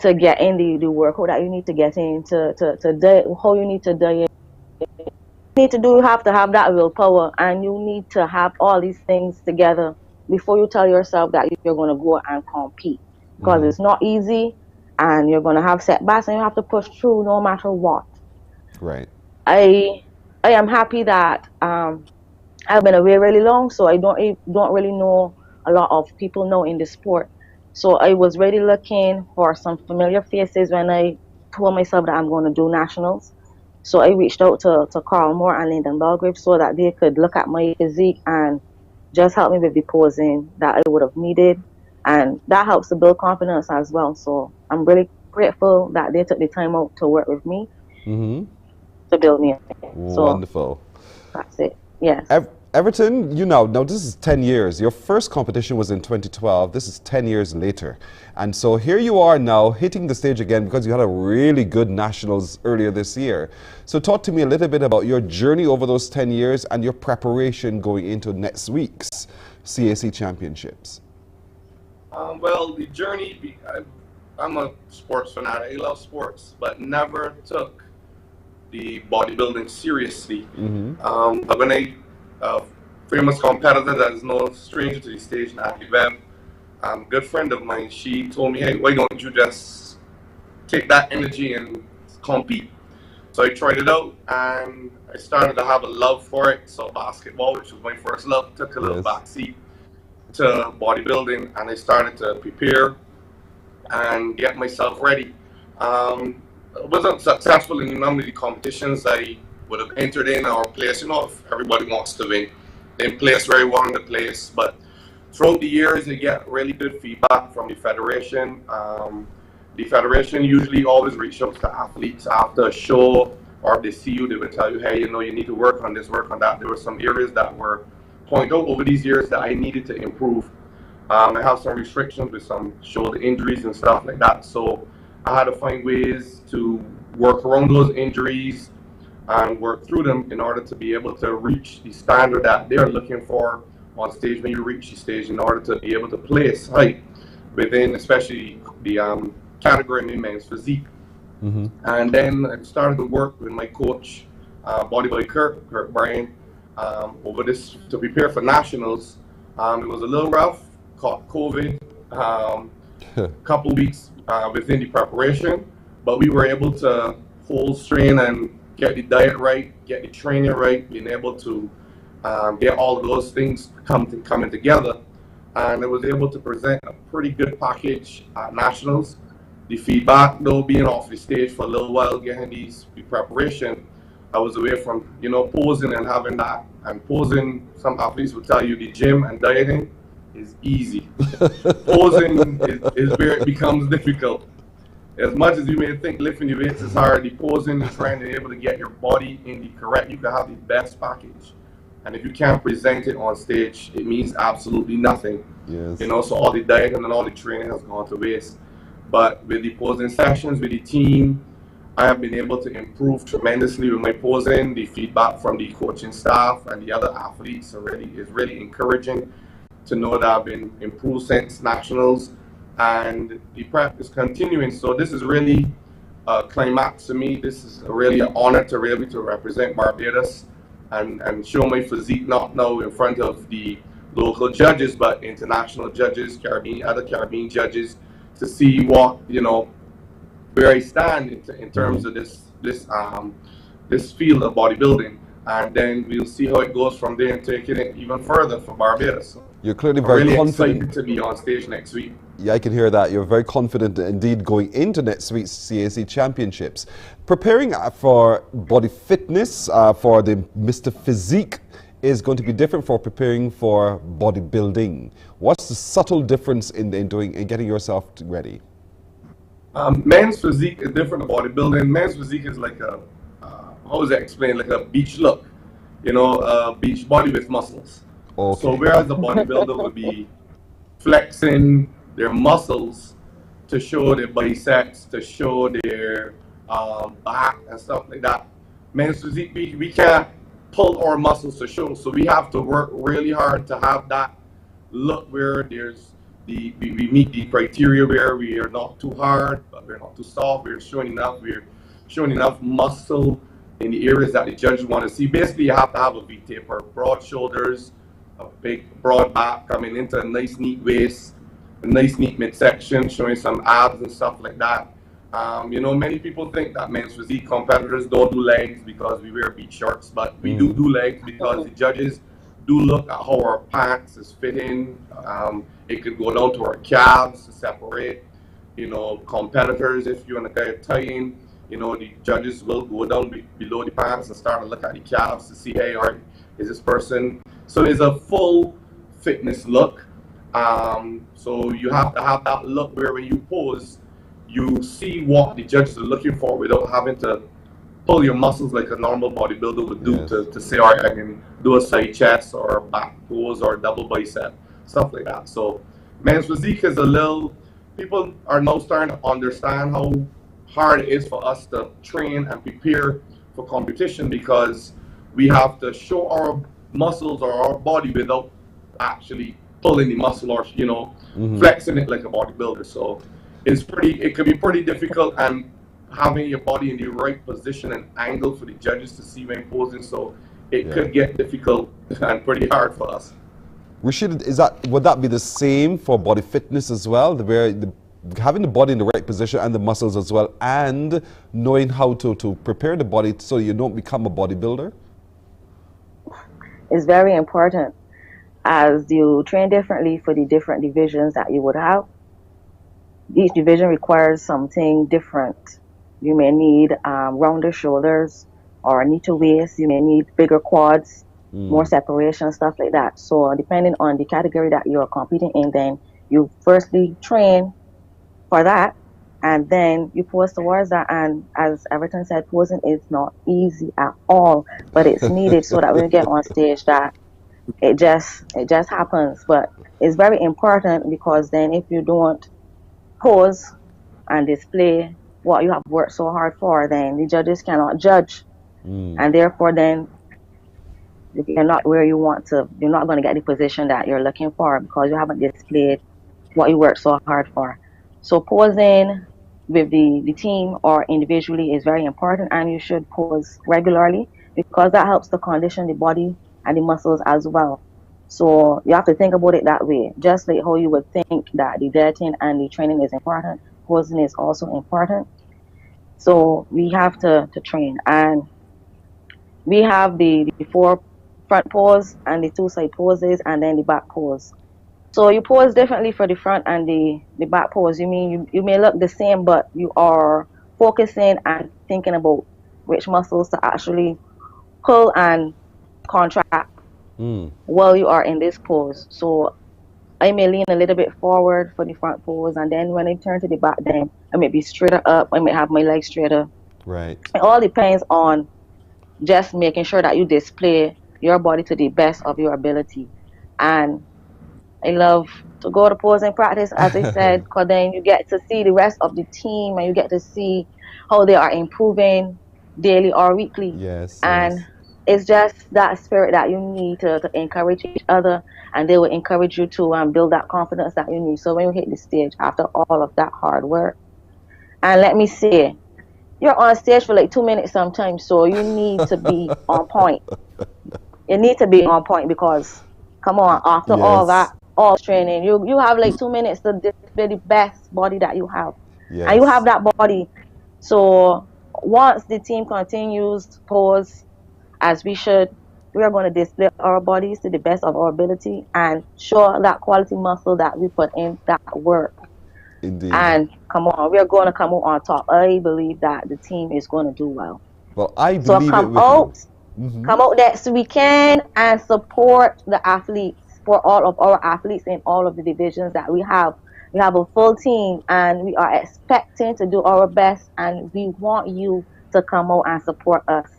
to get in the workout that you need to get in, to how you need to diet. You have to have that willpower, and you need to have all these things together before you tell yourself that you're going to go and compete, because it's not easy, and you're going to have setbacks, and you have to push through no matter what. Right. I am happy that I've been away really long, so I don't really know a lot of people now in the sport. So I was really looking for some familiar faces when I told myself that I'm going to do nationals. So I reached out to Carl Moore and Lyndon Belgrave so that they could look at my physique and just help me with the posing that I would have needed. And that helps to build confidence as well. So I'm really grateful that they took the time out to work with me to build me up. Wonderful. So that's it. Yes. Everton, now this is 10 years. Your first competition was in 2012. This is 10 years later. And so here you are now hitting the stage again because you had a really good nationals earlier this year. So talk to me a little bit about your journey over those 10 years and your preparation going into next week's CAC Championships. Well, the journey, I'm a sports fanatic. I love sports, but never took the bodybuilding seriously. But when a famous competitor that is no stranger to the stage, Natalie Webb, a good friend of mine, she told me, hey, why don't you just take that energy and compete? So I tried it out, and I started to have a love for it. So basketball, which was my first love, took a little backseat to bodybuilding, and I started to prepare and get myself ready. I wasn't successful in none of the competitions I would have entered in or placed. If everybody wants to win, then place where you want to place. But throughout the years, I get really good feedback from the federation. The federation usually always reaches out to athletes after a show, or if they see you, they will tell you, hey, you need to work on this, work on that. There were some areas that were pointed out over these years that I needed to improve. I have some restrictions with some shoulder injuries and stuff like that. So I had to find ways to work around those injuries and work through them in order to be able to reach the standard that they're looking for on stage when you reach the stage, in order to be able to place height within, especially the category in men's physique. And then I started to work with my coach, Bodybuilding Kirk Bryan, over this to prepare for nationals. It was a little rough, caught COVID, couple weeks within the preparation, but we were able to hold strain and get the diet right, get the training right, being able to get all of those things coming together. And I was able to present a pretty good package at nationals. The feedback, though, being off the stage for a little while, getting the preparation, I was away from, posing and having that. And posing, some athletes will tell you the gym and dieting is easy. Posing is where it becomes difficult. As much as you may think lifting the weights is hard, the posing and trying to be able to get your body in the correct, you can have the best package. And if you can't present it on stage, it means absolutely nothing. Yes. So all the dieting and all the training has gone to waste. But with the posing sessions, with the team, I have been able to improve tremendously with my posing. The feedback from the coaching staff and the other athletes is really encouraging to know that I've been improved since nationals, and the prep is continuing. So this is really a climax to me. This is really an honor to be able to represent Barbados and show my physique, not now in front of the local judges, but international judges, other Caribbean judges, to see what, where I stand in terms of this field of bodybuilding. And then we'll see how it goes from there and taking it even further for Barbados. You're clearly I'm very really confident. excited to be on stage next week. Yeah, I can hear that. You're very confident indeed going into next week's CAC Championships. Preparing for body fitness, for the Mr. Physique, is going to be different for preparing for bodybuilding. What's the subtle difference in getting yourself ready? Men's physique is different than bodybuilding. Men's physique is like a, how is that explained? Like a beach look, a beach body with muscles. Okay. So whereas the bodybuilder would be flexing their muscles to show their biceps, to show their back and stuff like that, men's physique, we can't pull our muscles to show. So we have to work really hard to have that look where we meet the criteria where we are not too hard, but we're not too soft. We're showing enough muscle in the areas that the judges want to see. Basically, you have to have a V-taper, broad shoulders, a big broad back coming into a nice neat waist, a nice neat midsection, showing some abs and stuff like that. Many people think that men's physique competitors don't do legs because we wear beach shorts, but we do legs because the judges do look at how our pants is fitting. It could go down to our calves to separate, competitors. If you're in a guy tying, the judges will go down below the pants and start to look at the calves to see, hey, is this person? So there's a full fitness look. So you have to have that look where when you pose, you see what the judges are looking for without having to pull your muscles like a normal bodybuilder would do to say, all right, I can do a side chest or a back pose or a double bicep, stuff like that. So men's physique is people are now starting to understand how hard it is for us to train and prepare for competition, because we have to show our muscles or our body without actually pulling the muscle or, flexing it like a bodybuilder. So it can be pretty difficult, and having your body in the right position and angle for the judges to see when posing, so it could get difficult and pretty hard for us. Rashid, would that be the same for body fitness as well, having the body in the right position and the muscles as well, and knowing how to prepare the body so you don't become a bodybuilder? It's very important, as you train differently for the different divisions that you would have. Each division requires something different. You may need rounder shoulders or a neater waist. You may need bigger quads, more separation, stuff like that. So depending on the category that you're competing in, then you firstly train for that, and then you pose towards that. And as Everton said, posing is not easy at all, but it's needed so that when you get on stage, that it just happens. But it's very important, because then if you don't pose and display what you have worked so hard for, then the judges cannot judge, and therefore then you're not where you want to. You're not going to get the position that you're looking for, because you haven't displayed what you worked so hard for. So posing with the team or individually is very important, and you should pose regularly, because that helps to condition the body and the muscles as well. So you have to think about it that way. Just like how you would think that the dieting and the training is important, posing is also important. So we have to train, and we have the 4 front pose and the 2 side poses, and then the back pose. So you pose differently for the front and the back pose. You may look the same, but you are focusing and thinking about which muscles to actually pull and contract while you are in this pose. So I may lean a little bit forward for the front pose, and then when I turn to the back, then I may be straighter up. I may have my legs straighter. Right. It all depends on just making sure that you display your body to the best of your ability. And I love to go to posing practice, as I said, because then you get to see the rest of the team, and you get to see how they are improving daily or weekly. Yes. And it's just that spirit that you need to encourage each other, and they will encourage you to build that confidence that you need. So when you hit the stage after all of that hard work, and let me say, you're on stage for like 2 minutes sometimes, so you need to be on point. You need to be on point, because come on, after all that, all training, you have like 2 minutes to display the best body that you have. Yes. And you have that body. So once the team continues to pose as we should, we are going to display our bodies to the best of our ability and show that quality muscle that we put in that work. Indeed. And come on, we are going to come out on top. I believe that the team is going to do well. Well, I believe so come out next weekend and support the athletes, for all of our athletes in all of the divisions that we have. We have a full team, and we are expecting to do our best, and we want you to come out and support us.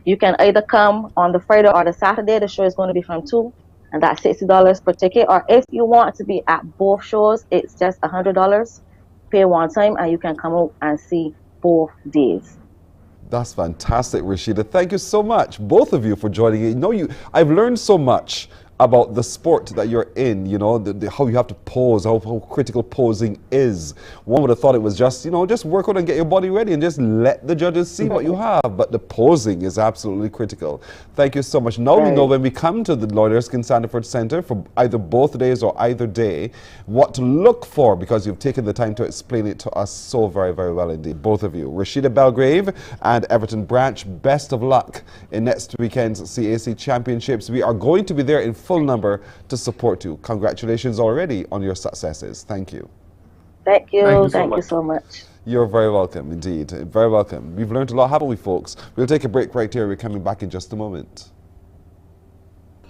You can either come on the Friday or the Saturday. The show is going to be from 2, and that's $60 per ticket. Or if you want to be at both shows, it's just $100. Pay one time, and you can come out and see both days. That's fantastic, Rashida. Thank you so much, both of you, for joining. I've learned so much about the sport that you're in, how you have to pose, how critical posing is. One would have thought it was just, just work out and get your body ready and just let the judges see what you have. But the posing is absolutely critical. Thank you so much. Now we know when we come to the Lloyd Erskine Sandiford Center for either both days or either day, what to look for, because you've taken the time to explain it to us so very, very well indeed, both of you. Rashida Belgrave and Everton Branch, best of luck in next weekend's CAC Championships. We are going to be there in full number to support you. Congratulations already on your successes. Thank you. Thank you. Thank you so much. You're very welcome indeed. Very welcome. We've learned a lot, haven't we, folks? We'll take a break right here. We're coming back in just a moment.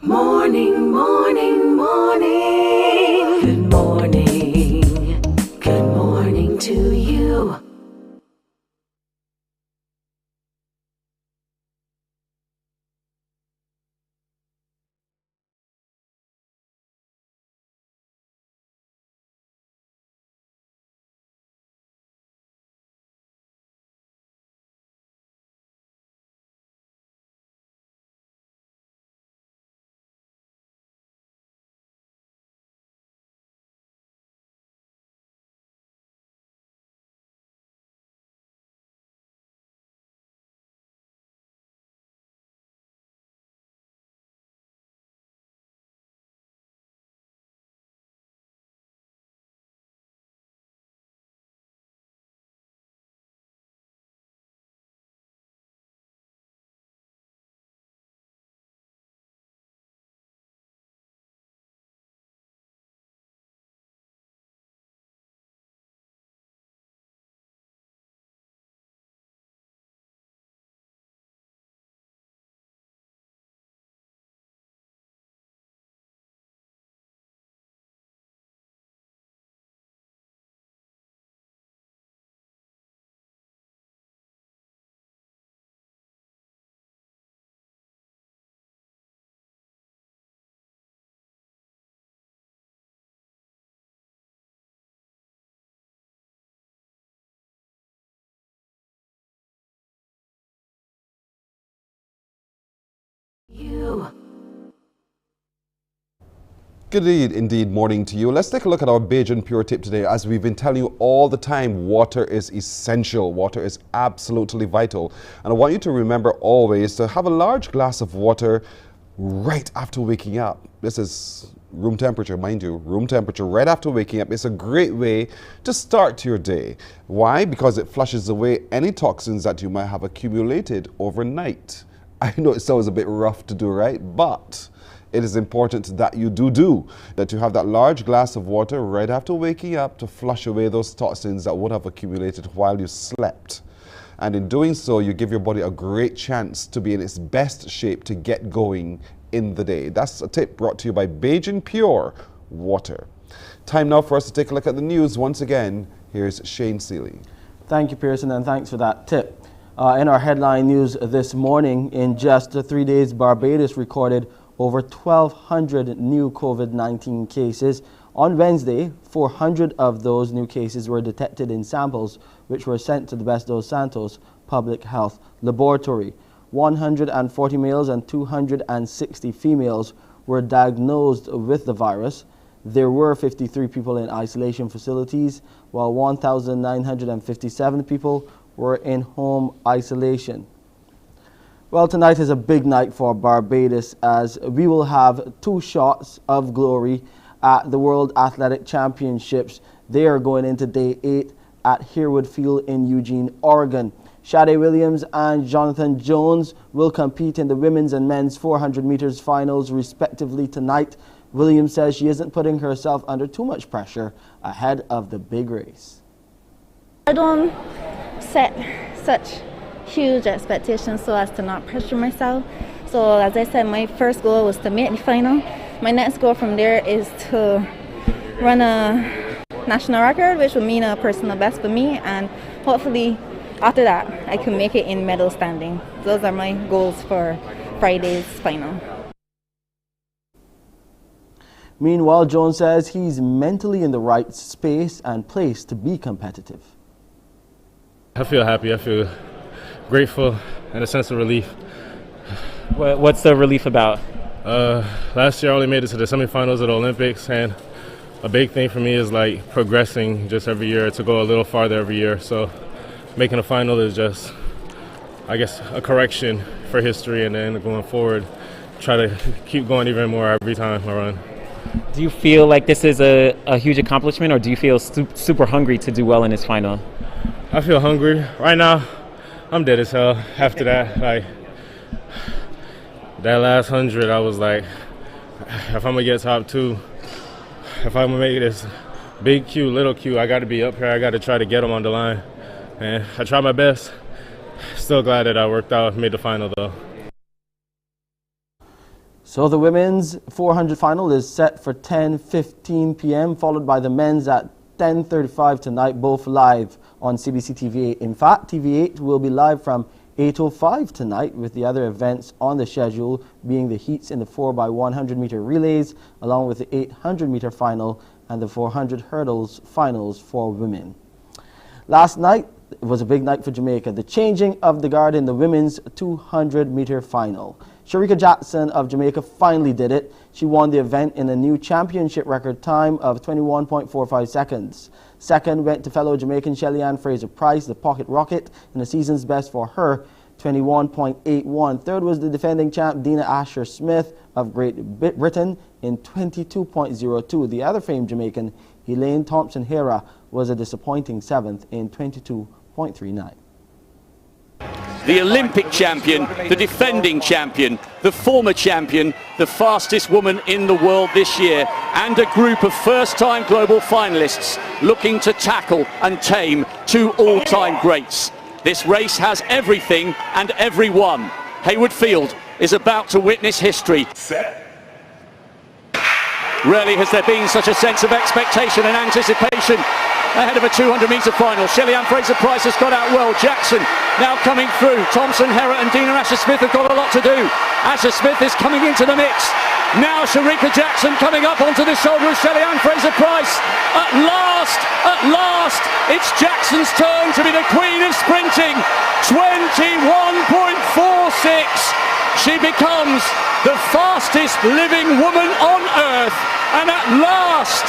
Morning, morning, morning. Good morning. Good morning to you. Good indeed morning to you. Let's take a look at our Beige and Pure tip today. As we've been telling you all the time, water is essential. Water is absolutely vital. And I want you to remember always to have a large glass of water right after waking up. This is room temperature, mind you, room temperature right after waking up. It's a great way to start your day. Why? Because it flushes away any toxins that you might have accumulated overnight. I know it sounds a bit rough to do, right? But it is important that you that you have that large glass of water right after waking up to flush away those toxins that would have accumulated while you slept. And in doing so, you give your body a great chance to be in its best shape to get going in the day. That's a tip brought to you by Beige and Pure Water. Time now for us to take a look at the news. Once again, here's Shane Seeley. Thank you, Pearson, and thanks for that tip. In our headline news this morning, in just 3 days, Barbados recorded over 1,200 new COVID-19 cases. On Wednesday, 400 of those new cases were detected in samples which were sent to the Best dos Santos Public Health Laboratory. 140 males and 260 females were diagnosed with the virus. There were 53 people in isolation facilities, while 1,957 people were in home isolation. Well, tonight is a big night for Barbados as we will have 2 shots of glory at the World Athletic Championships. They are going into day 8 at Harewood Field in Eugene, Oregon. Shade Williams and Jonathan Jones will compete in the women's and men's 400 meters finals respectively tonight. Williams says she isn't putting herself under too much pressure ahead of the big race. I don't set such huge expectations so as to not pressure myself. So as I said, my first goal was to make the final. My next goal from there is to run a national record, which would mean a personal best for me, and hopefully after that I can make it in medal standing. Those are my goals for Friday's final. Meanwhile, Jones says he's mentally in the right space and place to be competitive. I feel happy, I feel grateful and a sense of relief. What's the relief about? Last year I only made it to the semifinals of the Olympics, and a big thing for me is like progressing just every year to go a little farther every year. So making a final is just, I guess, a correction for history, and then going forward, try to keep going even more every time I run. Do you feel like this is a huge accomplishment, or do you feel super hungry to do well in this final? I feel hungry. Right now, I'm dead as hell. After that, like, that last 100, I was like, if I'm gonna get top 2, if I'm gonna make this big Q, little Q, I gotta be up here. I gotta try to get them on the line. And I tried my best. Still glad that I worked out, made the final though. So the women's 400 final is set for 10:15 p.m., followed by the men's at 10:35 tonight, both live on CBC TV8. In fact, TV8 will be live from 8:05 tonight, with the other events on the schedule being the heats in the 4x100 meter relays, along with the 800 meter final and the 400 hurdles finals for women. Last night was a big night for Jamaica, the changing of the guard in the women's 200 meter final. Sharika Jackson of Jamaica finally did it. She won the event in a new championship record time of 21.45 seconds. Second went to fellow Jamaican Shelly-Ann Fraser-Price, the pocket rocket, in a season's best for her, 21.81. Third was the defending champ Dina Asher-Smith of Great Britain in 22.02. The other famed Jamaican, Elaine Thompson-Hera, was a disappointing 7th in 22.39. The Olympic champion, the defending champion, the former champion, the fastest woman in the world this year, and a group of first-time global finalists looking to tackle and tame 2 all-time greats. This race has everything and everyone. Hayward Field is about to witness history. Rarely has there been such a sense of expectation and anticipation ahead of a 200-meter final. Shelly-Ann Fraser-Price has got out well. Jackson now coming through. Thompson, Hera and Dina Asher-Smith have got a lot to do. Asher-Smith is coming into the mix. Now Sharika Jackson coming up onto the shoulder of Shelly-Ann Fraser-Pryce. At last, it's Jackson's turn to be the queen of sprinting. 21.46. She becomes the fastest living woman on earth. And at last,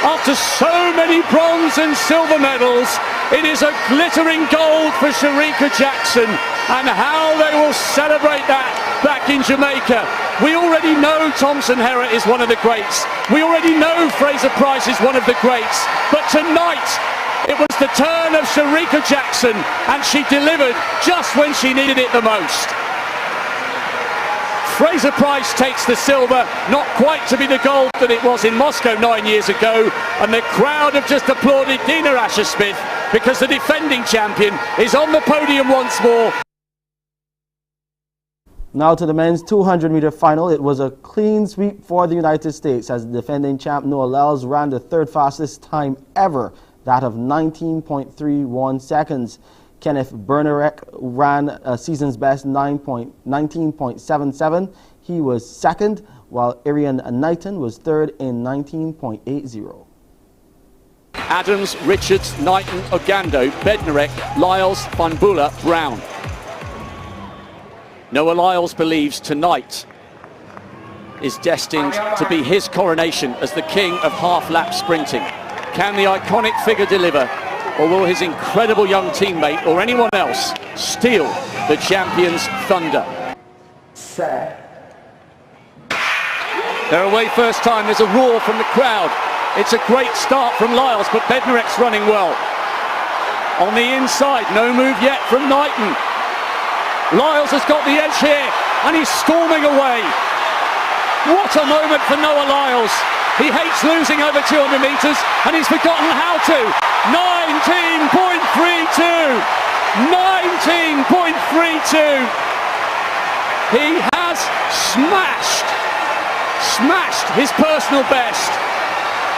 after so many bronze and silver medals, it is a glittering gold for Sharika Jackson. And how they will celebrate that back in Jamaica. We already know Thompson Herrott is one of the greats. We already know Fraser-Pryce is one of the greats. But tonight, it was the turn of Sharika Jackson, and she delivered just when she needed it the most. Fraser-Pryce takes the silver, not quite to be the gold that it was in Moscow 9 years ago, and the crowd have just applauded Dina Asher-Smith because the defending champion is on the podium once more. Now to the men's 200-meter final. It was a clean sweep for the United States as the defending champ Noah Lyles ran the third fastest time ever, that of 19.31 seconds. Kenneth Bernarek ran a season's best 19.77. He was second, while Arian Knighton was third in 19.80. Adams, Richards, Knighton, Ogando, Bednarek, Lyles, Fanbula, Brown. Noah Lyles believes tonight is destined to be his coronation as the king of half-lap sprinting. Can the iconic figure deliver, or will his incredible young teammate or anyone else steal the champion's thunder? They're away first time. There's a roar from the crowd. It's a great start from Lyles, but Bednarek's running well. On the inside, no move yet from Knighton. Lyles has got the edge here, and he's storming away. What a moment for Noah Lyles. He hates losing over 200 metres, and he's forgotten how to. 19.32. 19.32. He has smashed his personal best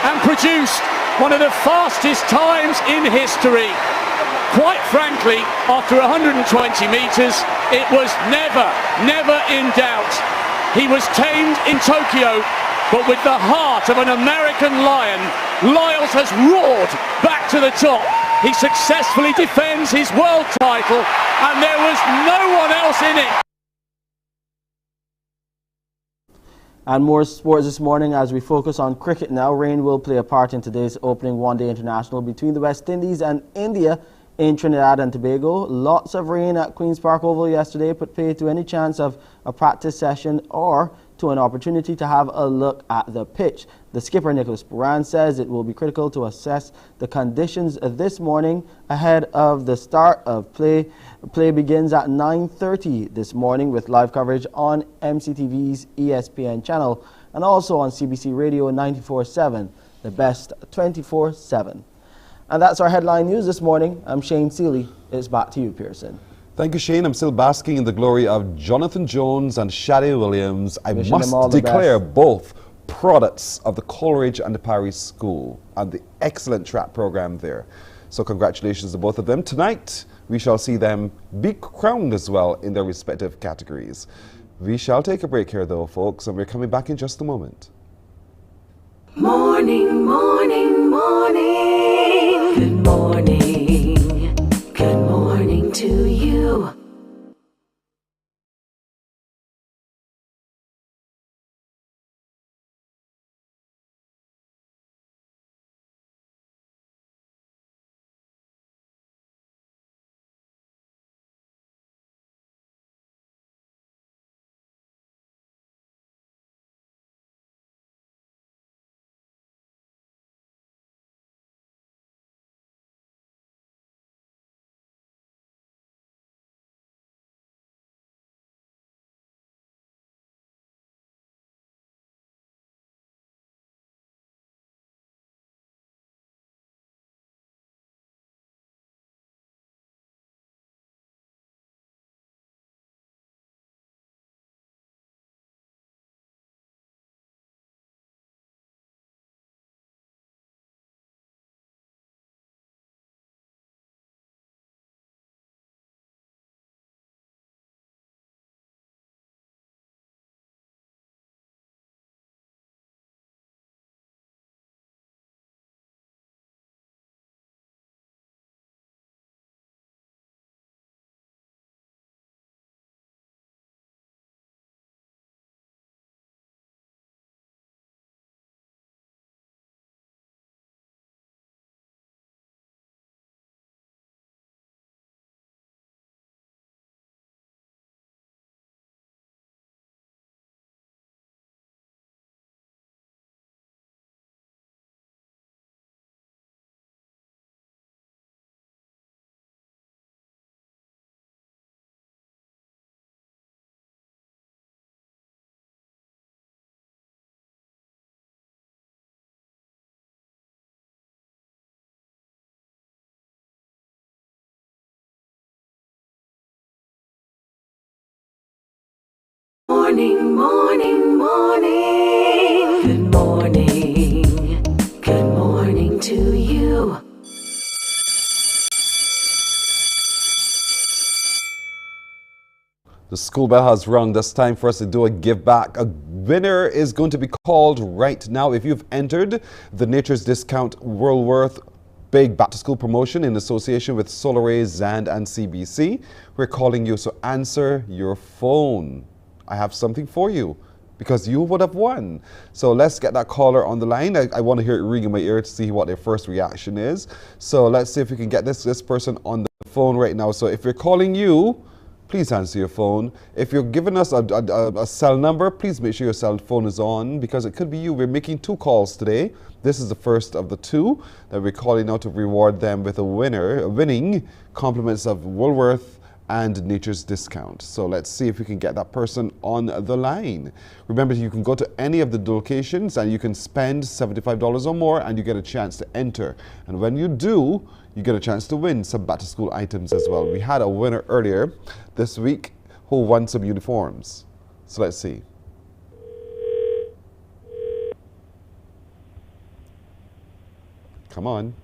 and produced one of the fastest times in history. Quite frankly, after 120 metres, it was never in doubt. He was tamed in Tokyo, but with the heart of an American lion, Lyles has roared back to the top. He successfully defends his world title, and there was no one else in it. And more sports this morning as we focus on cricket now. Rain will play a part in today's opening one-day international between the West Indies and India in Trinidad and Tobago. Lots of rain at Queen's Park Oval yesterday put paid to any chance of a practice session or to an opportunity to have a look at the pitch. The skipper, Nicholas Buran, says it will be critical to assess the conditions this morning ahead of the start of play. Play begins at 9:30 this morning with live coverage on MCTV's ESPN channel and also on CBC Radio 94.7, the best 24/7. And that's our headline news this morning. I'm Shane Seeley. It's back to you, Pearson. Thank you, Shane. I'm still basking in the glory of Jonathan Jones and Shadi Williams. I must declare both products of the Coleridge and the Paris School and the excellent track program there. So congratulations to both of them. Tonight, we shall see them be crowned as well in their respective categories. We shall take a break here, though, folks, and we're coming back in just a moment. Morning, morning, morning. Good morning. Good morning to you. morning, morning, morning. Good morning. Good morning to you. The school bell has rung. That's time for us to do a give back. A winner is going to be called right now. If you've entered the Nature's Discount Worldworth Big Back to School promotion in association with Solaray, Zand and CBC, we're calling you, so answer your phone. I have something for you because you would have won. So let's get that caller on the line. I want to hear it ring in my ear to see what their first reaction is. So let's see if we can get this person on the phone right now. So if we're calling you, please answer your phone. If you're giving us a cell number, please make sure your cell phone is on because it could be you. We're making 2 calls today. This is the first of the 2 that we're calling out to reward them with a winning compliments of Woolworth and Nature's Discount. So let's see if we can get that person on the line. Remember, you can go to any of the locations and you can spend $75 or more and you get a chance to enter. And when you do, you get a chance to win some back to school items as well. We had a winner earlier this week who won some uniforms. So let's see. Come on.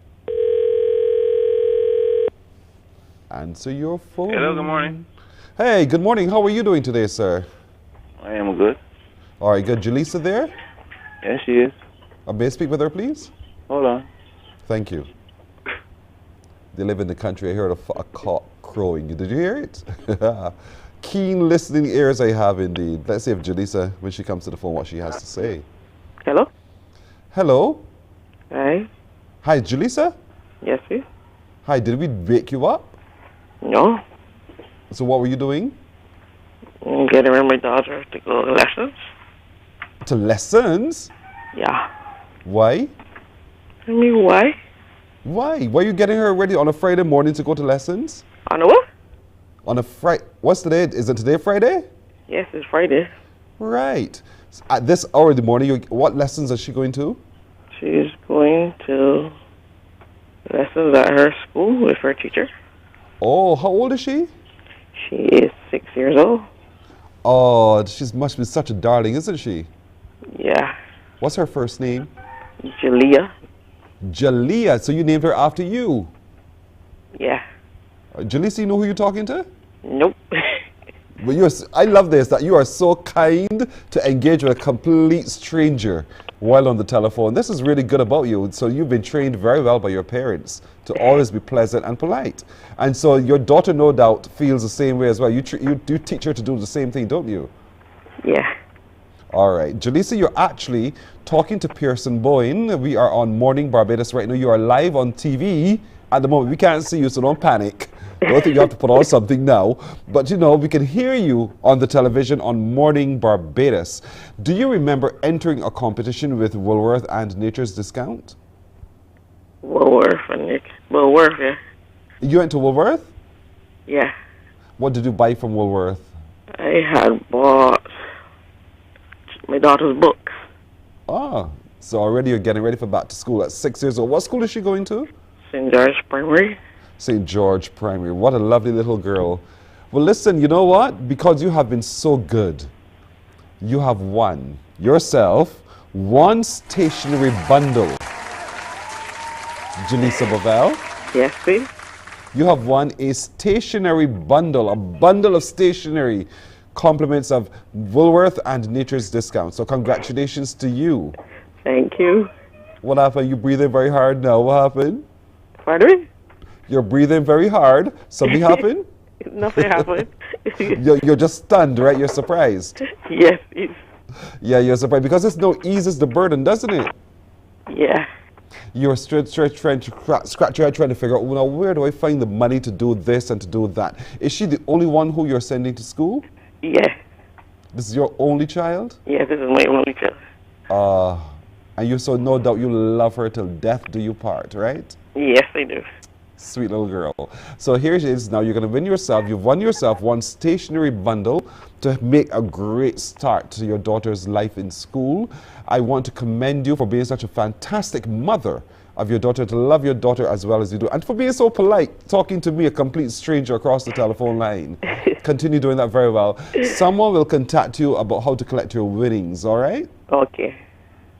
Answer your phone. Hello, good morning. Hey, good morning. How are you doing today, sir? I am good. All right, good. Jaleesa there? Yes, she is. May I speak with her, please? Hold on. Thank you. They live in the country. I heard a cock crowing. Did you hear it? Keen listening ears I have indeed. Let's see if Jaleesa, when she comes to the phone, what she has to say. Hello? Hello? Hi. Hi, Jaleesa? Yes, please. Hi, did we wake you up? No. So what were you doing? I'm getting ready my daughter to go to lessons. To lessons? Yeah. Why? I mean, why? Why? Why are you getting her ready on a Friday morning to go to lessons? On a what? On a Friday. What's today? Is it today Friday? Yes, it's Friday. Right. At this hour in the morning, what lessons is she going to? She's going to lessons at her school with her teacher. Oh, how old is she? She is 6 years old. Oh, she must be such a darling, isn't she? Yeah. What's her first name? Jalea. Jalea. So you named her after you? Yeah. Jaleesa, you know who you're talking to? Nope. But I love this, that you are so kind to engage with a complete stranger while on the telephone. This is really good about you. So you've been trained very well by your parents to always be pleasant and polite. And so your daughter, no doubt, feels the same way as well. You teach her to do the same thing, don't you? Yeah. All right. Jaleesa, you're actually talking to Pearson Boyne. We are on Morning Barbados right now. You are live on TV at the moment. We can't see you, so don't panic. Don't think you have to put on something now. But, you know, we can hear you on the television on Morning Barbados. Do you remember entering a competition with Woolworth and Nature's Discount? Woolworth and Nick. Woolworth, yeah. You went to Woolworth? Yeah. What did you buy from Woolworth? I had bought my daughter's books. Ah, so already you're getting ready for back to school at 6 years old. What school is she going to? St. George Primary. St. George Primary. What a lovely little girl. Well, listen, you know what? Because you have been so good, you have won yourself one stationery bundle. Jaleesa Bovell? Yes, please. You have won a stationery bundle, a bundle of stationery, compliments of Woolworth and Nature's Discount. So congratulations to you. Thank you. What happened? You breathing very hard now. What happened? Pardon me? You're breathing very hard. Something happened? Nothing happened. You're just stunned, right? You're surprised. Yes, please. Yeah, you're surprised because it eases the burden, doesn't it? Yeah. You're trying to scratch your head trying to figure out, well, where do I find the money to do this and to do that? Is she the only one who you're sending to school? Yeah. This is your only child? Yeah, this is my only child. And you, so no doubt you love her till death do you part, right? Yes, I do. Sweet little girl. So here it is. Now you're going to win yourself. You've won yourself one stationery bundle to make a great start to your daughter's life in school. I want to commend you for being such a fantastic mother of your daughter, to love your daughter as well as you do, and for being so polite, talking to me, a complete stranger, across the telephone line. Continue doing that very well. Someone will contact you about how to collect your winnings, all right? Okay.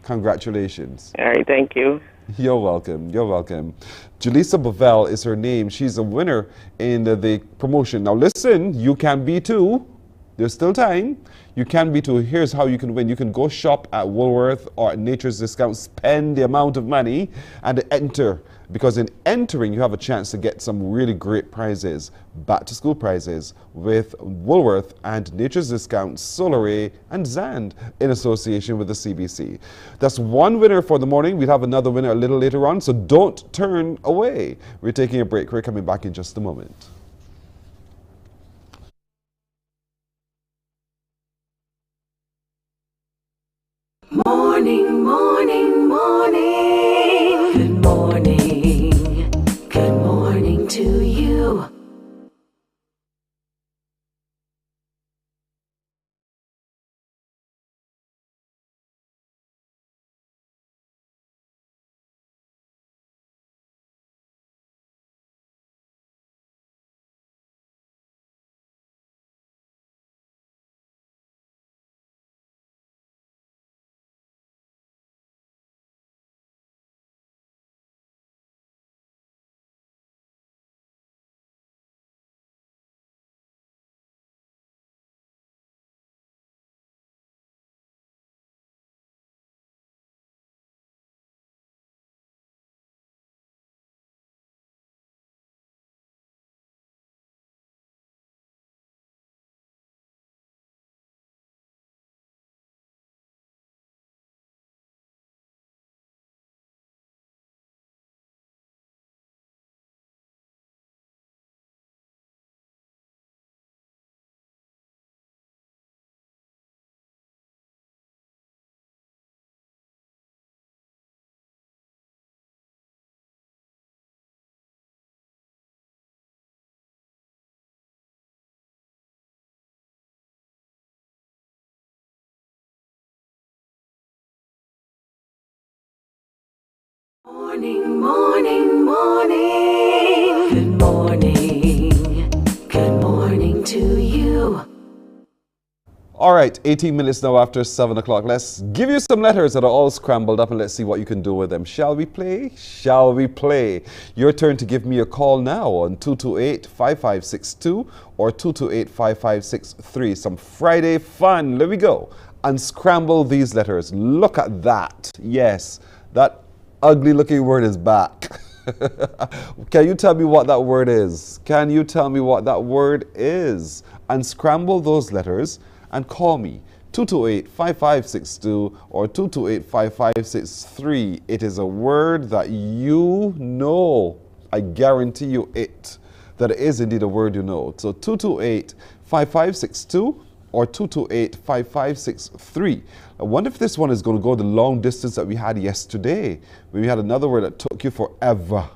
Congratulations. All right, thank you. You're welcome. You're welcome. Julissa Bovell is her name. She's a winner in the promotion. Now listen, you can be too. There's still time. You can be too. Here's how you can win. You can go shop at Woolworth or at Nature's Discount, spend the amount of money and enter. Because in entering, you have a chance to get some really great prizes, back to school prizes with Woolworth and Nature's Discount, Solaray and Zand in association with the CBC. That's one winner for the morning. We'll have another winner a little later on, so don't turn away. We're taking a break. We're coming back in just a moment. Morning, morning, morning. Good morning. Good morning to you. Morning, morning, morning. Good morning. Good morning to you. All right, 18 minutes now after 7 o'clock. Let's give you some letters that are all scrambled up and let's see what you can do with them. Shall we play? Shall we play? Your turn to give me a call now on 228-5562 or 228-5563. Some Friday fun. Let me go. Unscramble these letters. Look at that. Yes, that ugly looking word is back. Can you tell me what that word is? Can you tell me what that word is? Unscramble those letters and call me 228-5562 or 228-5563. It is a word that you know. I guarantee you that it is indeed a word you know. So 228-5562 or 228-5563. I wonder if this one is going to go the long distance that we had yesterday. We had another word that took you forever.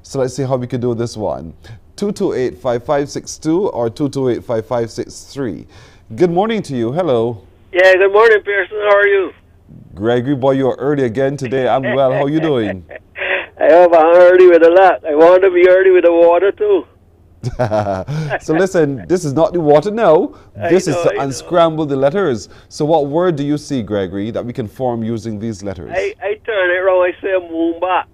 So let's see how we can do this one. 228-5562 or 228-5563. Good morning to you. Hello. Yeah, good morning, Pearson. How are you? Gregory, boy, you're early again today. I'm well. How are you doing? I hope I'm early with a lot. I want to be early with the water, too. So listen, this is not the water now. This is to unscramble the letters. So what word do you see, Gregory, that we can form using these letters? I turn it around, I say Moomba.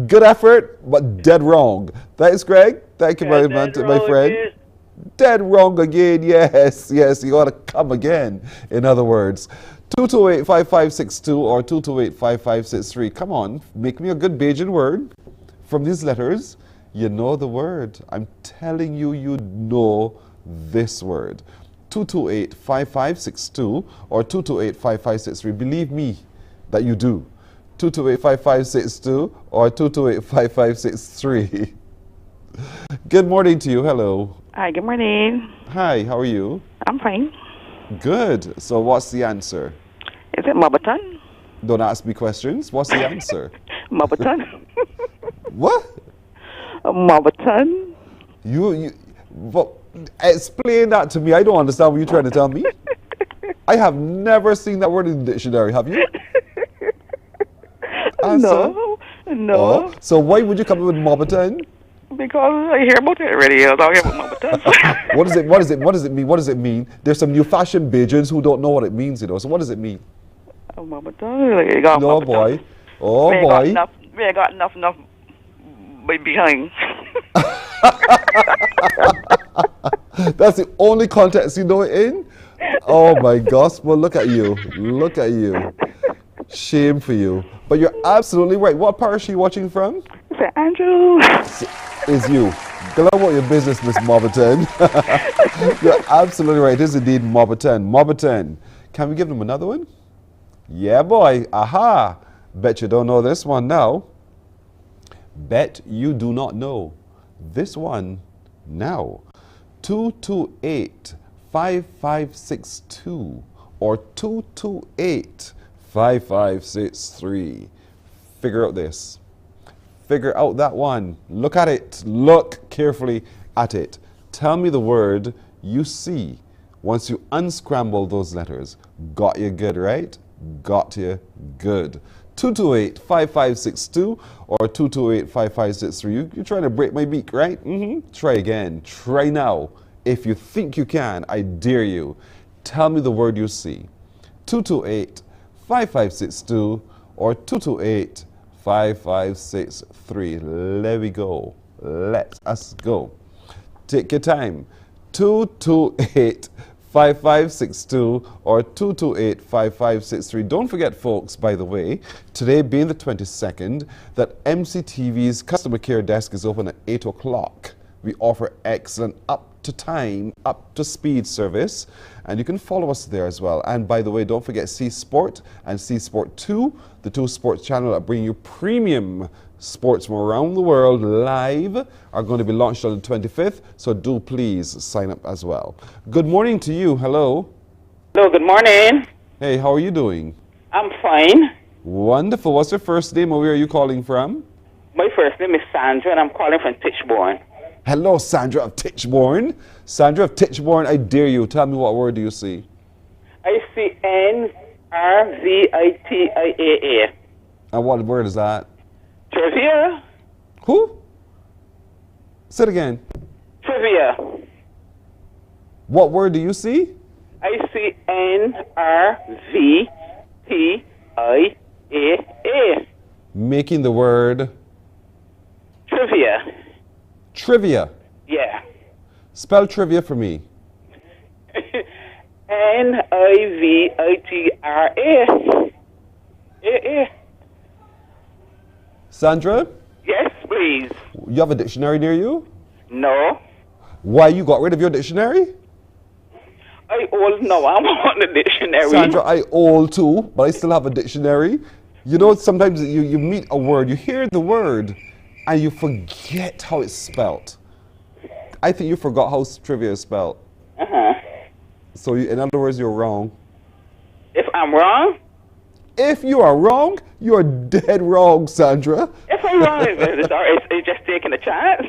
Good effort, but dead wrong. Thanks, Greg. Thank you very much, my friend. Again. Dead wrong again. Yes, yes. You got to come again. In other words, 228-5562 or 228-5563. Come on, make me a good Bajan word from these letters. You know the word. I'm telling you, you know this word. 228-5562 or 228-5563. Believe me that you do. 228-5562 or 228-5563. Good morning to you. Hello. Hi, good morning. Hi, how are you? I'm fine. Good. So what's the answer? Is it Mobaton? Don't ask me questions. What's the answer? Marbaton. What? Marbaton. But explain that to me. I don't understand what you're trying to tell me. I have never seen that word in the dictionary. Have you? No. Oh, so why would you come up with Marbaton? Because I hear about it already. I was talking about Marbaton. What does it mean? What does it mean? There's some new fashion Bajans who don't know what it means, So what does it mean? Marbaton. You got No Marbaton. boy. Oh we ain't boy. We ain't got enough behind. That's the only context you know it in? Oh my gosh, well look at you. Look at you. Shame for you. But you're absolutely right. What parish are you watching from? St. Andrew. Is you. Go on about your business, Miss Marbaton. You're absolutely right. It is indeed Marbaton. Marbaton. Can we give them another one? Yeah, boy. Aha. Bet you don't know this one now. Bet you do not know this one now. 228-5562 or 228-5563. Figure out this. Figure out that one. Look at it. Look carefully at it. Tell me the word you see once you unscramble those letters. Got you good, right? Got you good. 228-5562 or 228-5563. You're trying to break my beak, right? Try again. Try now. If you think you can, I dare you. Tell me the word you see. 228-5562 or 228-5563. There we go. Let us go. Take your time. 228-5562 or 228-5563. Don't forget, folks, by the way, today being the 22nd, that MCTV's customer care desk is open at 8 o'clock. We offer excellent up-to-time, up-to-speed service, and you can follow us there as well. And by the way, don't forget C Sport and C Sport 2, the two sports channels that bring you premium sports from around the world live, are going to be launched on the 25th, so do please sign up as well. Good morning to you. Hello. Hello, good morning. Hey, how are you doing? I'm fine. Wonderful. What's your first name, or where are you calling from? My first name is Sandra, and I'm calling from Titchborne. Hello, Sandra of Titchborne. Sandra of Titchborne, I dare you. Tell me, what word do you see? I see NRVITIAA. And what word is that? Trivia. Who? Say it again. Trivia. What word do you see? I see NRVTIAA. Making the word? Trivia. Trivia. Yeah. Spell trivia for me. NIVITRA. Sandra? Yes, please. You have a dictionary near you? No. Why, you got rid of your dictionary? I old no, I'm on the dictionary. Sandra, I old too, but I still have a dictionary. You know, sometimes you meet a word, you hear the word, and you forget how it's spelled. I think you forgot how trivia is spelled. Uh-huh. So in other words, you're wrong. If I'm wrong? If you are wrong, you're dead wrong, Sandra. If I'm wrong, it's just taking a chance.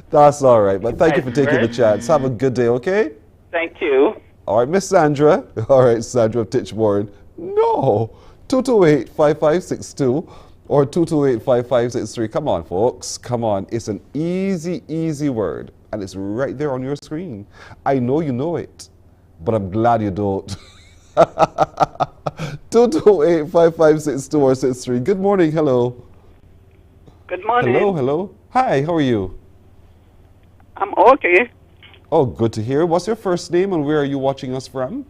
That's all right, but thank you for taking the chance. Have a good day, okay? Thank you. All right, Miss Sandra. All right, Sandra of Titchborne. No. 228-5562 or 228-5563. Come on, folks. Come on. It's an easy, easy word, and it's right there on your screen. I know you know it, but I'm glad you don't. 228-5562 or 63. Good morning. Hello. Good morning. Hello, hello. Hi, how are you? I'm okay. Oh, good to hear. What's your first name and where are you watching us from?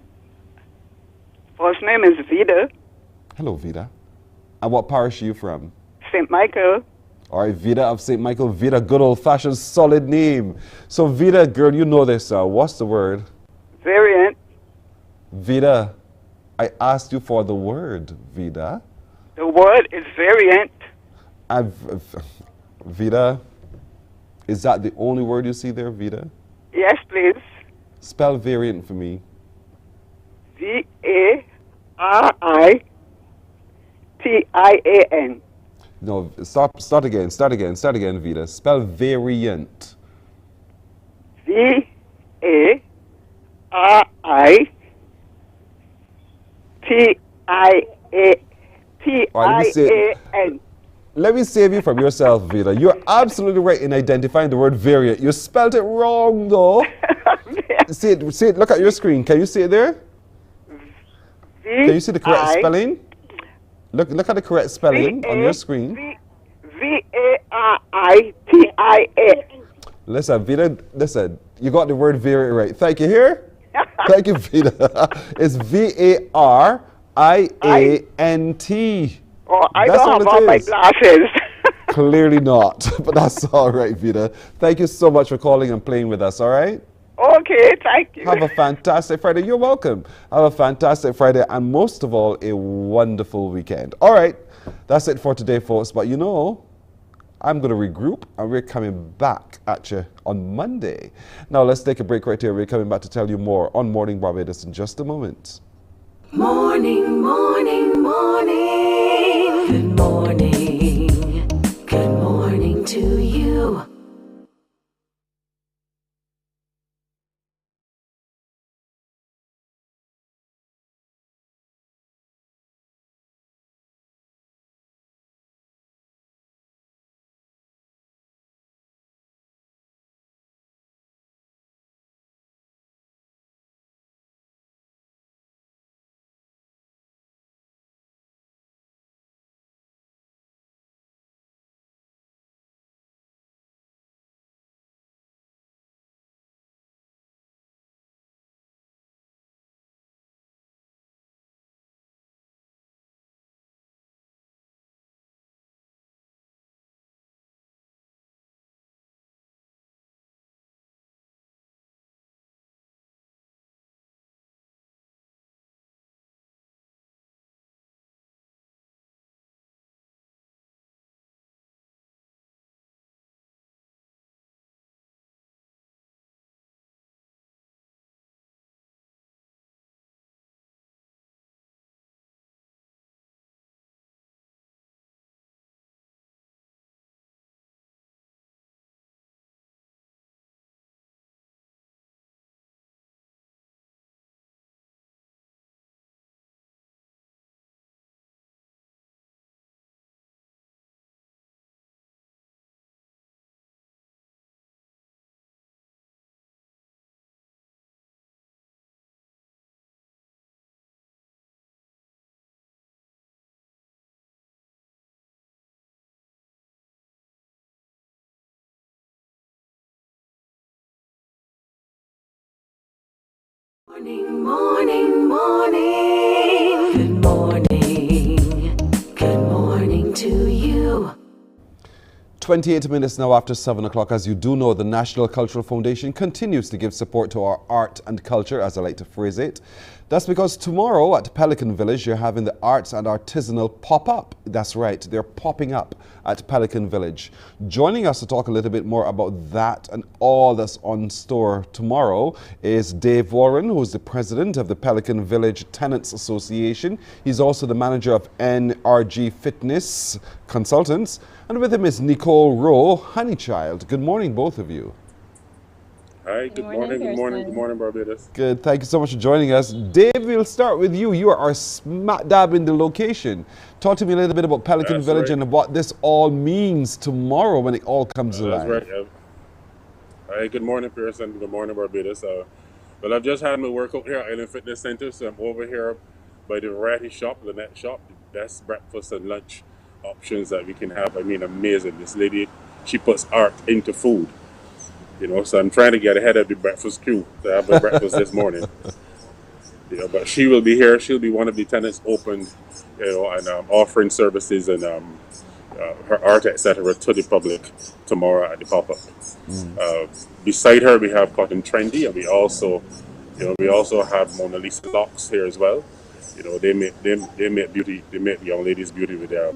First name is Vida. Hello, Vida. And what parish are you from? St. Michael. All right, Vida of St. Michael. Vida, good old-fashioned solid name. So, Vida, girl, you know this. What's the word? Variant. Vida, I asked you for the word, Vida. The word is variant. Vida, is that the only word you see there, Vida? Yes, please. Spell variant for me. VARITIAN. No, start again, Vida. Spell variant. VARITIAN. Let me save you from yourself, Vida. You're absolutely right in identifying the word variant. You spelled it wrong, though. See it. Look at your screen. Can you see it there? Can you see the correct spelling? Look at the correct spelling on your screen. VARITIAN. Listen, Vida, you got the word variant right. Thank you. Here? Thank you, Vida. It's VARIANT. Oh, I don't have all my glasses. Clearly not, but that's all right, Vida. Thank you so much for calling and playing with us, all right? Okay, thank you. Have a fantastic Friday. You're welcome. Have a fantastic Friday and most of all, a wonderful weekend. All right, that's it for today, folks. But you know, I'm going to regroup and we're coming back at you on Monday. Now, let's take a break right here. We're coming back to tell you more on Morning Barbados in just a moment. Morning, morning, morning. Good morning. Good morning to you. Morning, morning, morning. Good morning. Good morning to you. 28 minutes now after 7 o'clock. As you do know, the National Cultural Foundation continues to give support to our art and culture, as I like to phrase it. That's because tomorrow at Pelican Village, you're having the Arts and Artisanal pop-up. That's right, they're popping up at Pelican Village. Joining us to talk a little bit more about that and all that's on store tomorrow is Dave Warren, who is the president of the Pelican Village Tenants Association. He's also the manager of NRG Fitness Consultants. And with him is Nicole Rowe, Honeychild. Good morning, both of you. Hi, good morning, Barbados. Good, thank you so much for joining us. Dave, we'll start with you. You are smack dab in the location. Talk to me a little bit about Pelican Village and what this all means tomorrow when it all comes alive. That's right. Hi, good morning, Pearson. Good morning, Barbados. Well, I've just had my workout here at Island Fitness Center, so I'm over here by the variety shop, Lynette shop, the best breakfast and lunch options that we can have. I mean, amazing. This lady, she puts art into food. You know, so I'm trying to get ahead of the breakfast queue to have a breakfast this morning. You know, but she will be here. She'll be one of the tenants open, you know, and offering services and her art, etc., to the public tomorrow at the pop-up. Beside her, we have Cotton Trendy, and we also have Mona Lisa locks here as well. You know, they make beauty. They make young ladies beauty with her.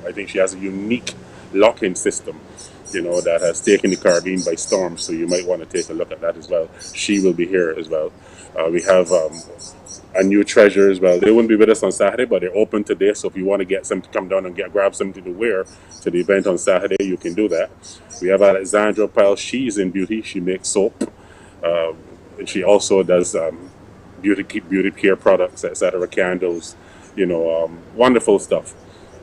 I think she has a unique locking system, you know, that has taken the Caribbean by storm. So you might want to take a look at that as well. She will be here as well. We have a new treasure as well. They wouldn't be with us on Saturday, but they're open today. So if you want to get some to come down and grab something to wear to the event on Saturday, you can do that. We have Alexandra Pyle. She's in beauty. She makes soap. And she also does beauty care products, etc., candles, wonderful stuff.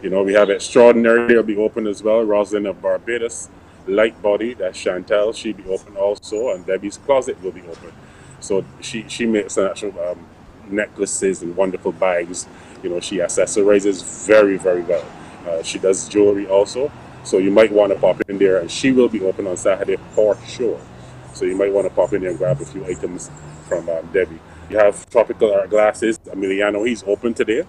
We have Extraordinary, they'll be open as well. Rosalind of Barbados, Light Body, that's Chantel, she'll be open also, and Debbie's Closet will be open. So she makes actual necklaces and wonderful bags. She accessorizes very, very well. She does jewelry also, so you might want to pop in there, and she will be open on Saturday for sure. So you might want to pop in there and grab a few items from Debbie. You have Tropical Art Glasses. Emiliano, he's open today,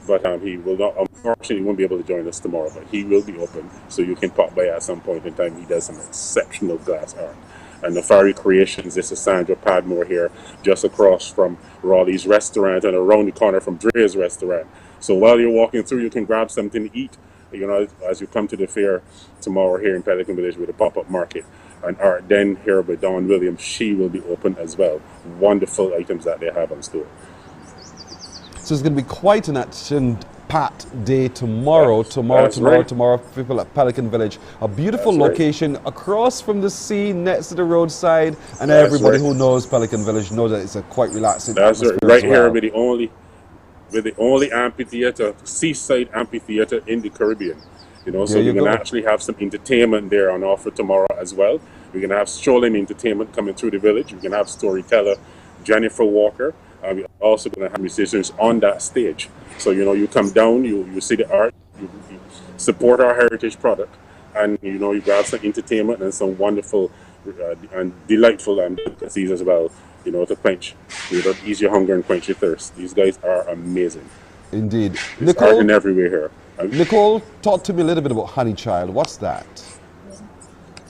but he will not, unfortunately, he won't be able to join us tomorrow, but he will be open, so you can pop by at some point in time. He does some exceptional glass art. And Nefari Creations, this is Sandra Padmore here, just across from Raleigh's restaurant and around the corner from Dre's restaurant. So while you're walking through, you can grab something to eat, as you come to the fair tomorrow here in Pelican Village with a pop-up market. And Art Den here by Dawn Williams, she will be open as well. Wonderful items that they have on store. So it's going to be quite an action-packed day tomorrow. Tomorrow, people at Pelican Village. A beautiful location across from the sea, next to the roadside, and everybody who knows Pelican Village knows that it's a quite relaxing atmosphere right as well. Here with the only amphitheater, seaside amphitheater in the Caribbean. So we're going to actually have some entertainment there on offer tomorrow as well. We're going to have strolling entertainment coming through the village. We're going to have storyteller Jennifer Walker. We're also going to have musicians on that stage. So, you come down, you see the art, you support our heritage product, and, you grab some entertainment and some wonderful and delightful delicacies as well, to quench, ease your hunger and quench your thirst. These guys are amazing. Indeed. There's art in everywhere here. Nicole, talk to me a little bit about Honey Child. What's that?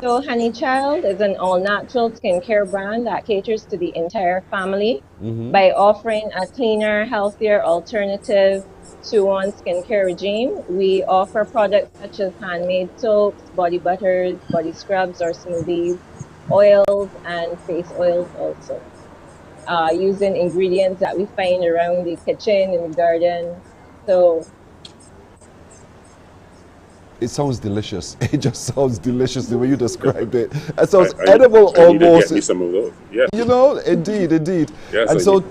So Honey Child is an all-natural skincare brand that caters to the entire family by offering a cleaner, healthier alternative to one skincare regime. We offer products such as handmade soaps, body butters, body scrubs or smoothies, oils, and face oils also. Using ingredients that we find around the kitchen, in the garden. So it sounds delicious. It just sounds delicious the way you described it. It sounds edible almost. Need to get me some of those. Yes. Indeed. Yes, and so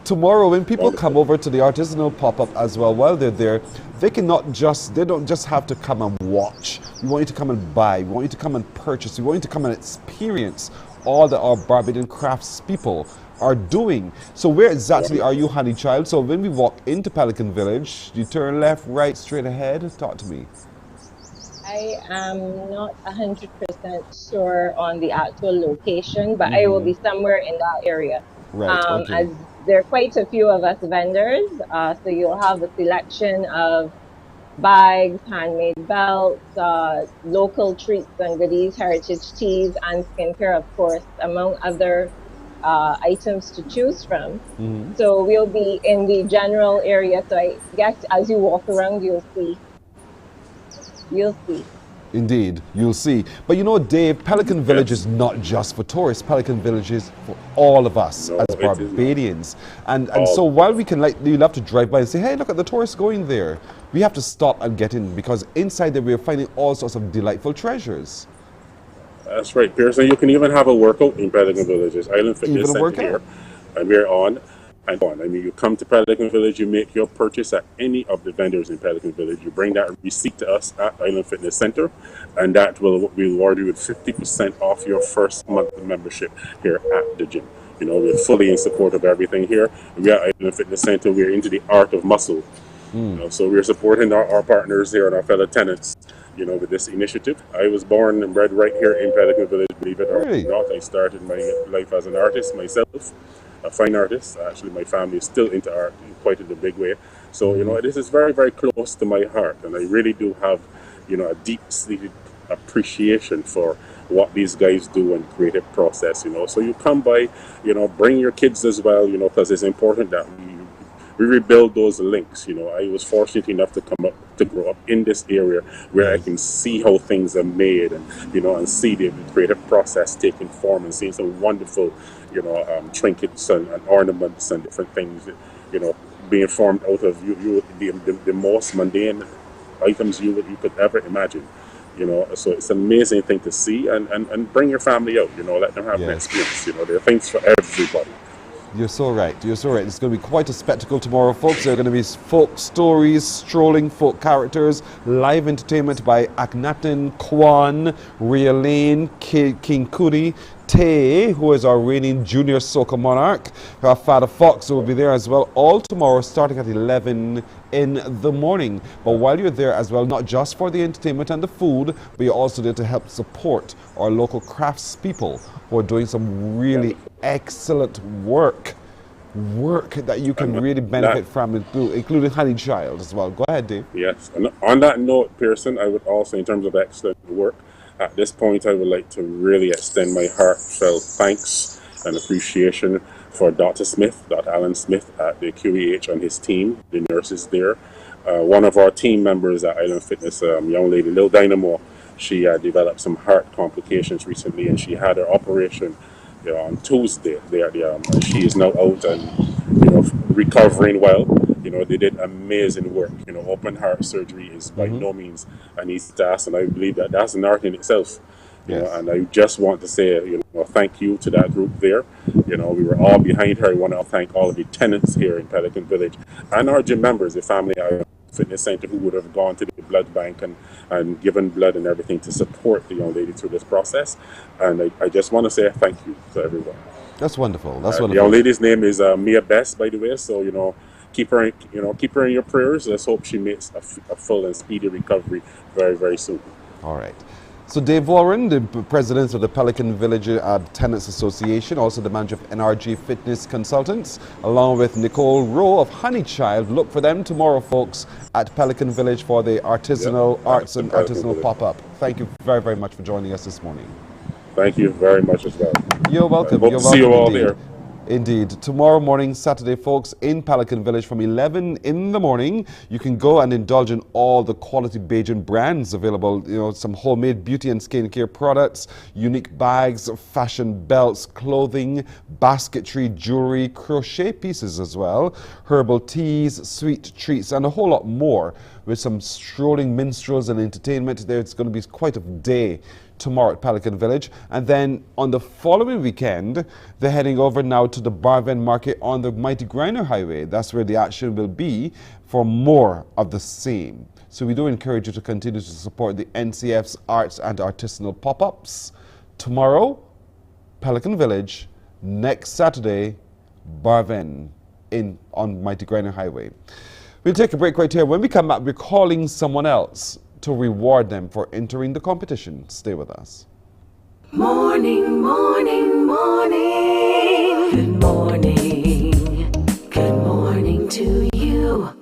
tomorrow when people come over to the artisanal pop-up as well, while they're there, they don't just have to come and watch. We want you to come and buy. We want you to come and purchase. We want you to come and experience all that our Barbadian crafts people are doing. So where exactly are you, Honey Child? So when we walk into Pelican Village, you turn left, right, straight ahead? Talk to me. I am not 100% sure on the actual location, but I will be somewhere in that area. Right, As there are quite a few of us vendors, so you'll have a selection of bags, handmade belts, local treats and goodies, heritage teas, and skincare, of course, among other items to choose from. So we'll be in the general area, so I guess as you walk around, you'll see. Indeed, you'll see. But Dave, Pelican Village is not just for tourists. Pelican Village is for all of us as Barbadians. And so while we can you love to drive by and say, hey, look at the tourists going there, we have to stop and get in, because inside there we're finding all sorts of delightful treasures. That's right, Pearson. You can even have a workout in Pelican Village's Island Fitness Center here. And we're on. You come to Pelican Village, you make your purchase at any of the vendors in Pelican Village. You bring that receipt to us at Island Fitness Center, and that will reward you with 50% off your first month of membership here at the gym. We're fully in support of everything here. We are at Island Fitness Center. We're into the art of muscle. So we're supporting our partners here and our fellow tenants, with this initiative. I was born and bred right here in Pelican Village, believe it or not. I started my life as an artist myself. A fine artist. Actually, my family is still into art quite in a big way. So, this is very, very close to my heart. And I really do have, a deep-seated appreciation for what these guys do and creative process, So you come by, bring your kids as well, because it's important that we rebuild those links. I was fortunate enough to come up to grow up in this area where I can see how things are made, and and see the creative process taking form, and seeing some wonderful, trinkets and ornaments and different things, being formed out of the most mundane items you could ever imagine. So it's an amazing thing to see, and bring your family out. Let them have an experience. There are things for everybody. You're so right. You're so right. It's going to be quite a spectacle tomorrow, folks. There are going to be folk stories, strolling folk characters, live entertainment by Akhenaten, Kwan, Ria Lane, King Kudi, Tay, who is our reigning junior soca monarch. Our Father Fox will be there as well, all tomorrow starting at 11 in the morning. But while you're there as well, not just for the entertainment and the food, but you're also there to help support our local craftspeople who are doing some really excellent work that you can really benefit from, including Honey Child as well. Go ahead, Dave. Yes, and on that note, Pearson, I would also, in terms of excellent work, at this point I would like to really extend my heartfelt thanks and appreciation for Dr. Alan Smith at the QEH and his team, the nurses there. One of our team members at Island Fitness, young lady Lil Dynamo, she developed some heart complications recently, and she had her operation on Tuesday. She is now out and recovering well. They did amazing work. Open heart surgery is by no means an easy task, and I believe that that's an art in itself. And I just want to say, thank you to that group there. We were all behind her. I want to thank all of the tenants here in Pelican Village and our gym members, the family fitness center, who would have gone to the blood bank and given blood and everything to support the young lady through this process. And I just want to say thank you to everyone. That's wonderful. That's wonderful. The young lady's name is Mia Best, by the way. So keep her in your prayers. Let's hope she makes a full and speedy recovery very, very soon. All right. So Dave Warren, the president of the Pelican Village Tenants Association, also the manager of NRG Fitness Consultants, along with Nicole Rowe of Honey Child. Look for them tomorrow, folks, at Pelican Village for the artisanal arts and artisanal pop-up. Thank you very, very much for joining us this morning. Thank you very much as well. You're welcome. Hope to see you all there. Indeed. Tomorrow morning, Saturday, folks, in Pelican Village from 11 in the morning, you can go and indulge in all the quality Bajan brands available. Some homemade beauty and skincare products, unique bags, fashion belts, clothing, basketry, jewelry, crochet pieces as well, herbal teas, sweet treats, and a whole lot more, with some strolling minstrels and entertainment. There's going to be quite a day tomorrow at Pelican Village. And then on the following weekend, they're heading over now to the Barven Market on the Mighty Griner Highway. That's where the action will be for more of the same. So we do encourage you to continue to support the NCF's arts and artisanal pop-ups. Tomorrow, Pelican Village. Next Saturday, Barven on Mighty Griner Highway. We'll take a break right here. When we come back, we're calling someone else to reward them for entering the competition. Stay with us. Morning, morning, morning. Good morning. Good morning to you.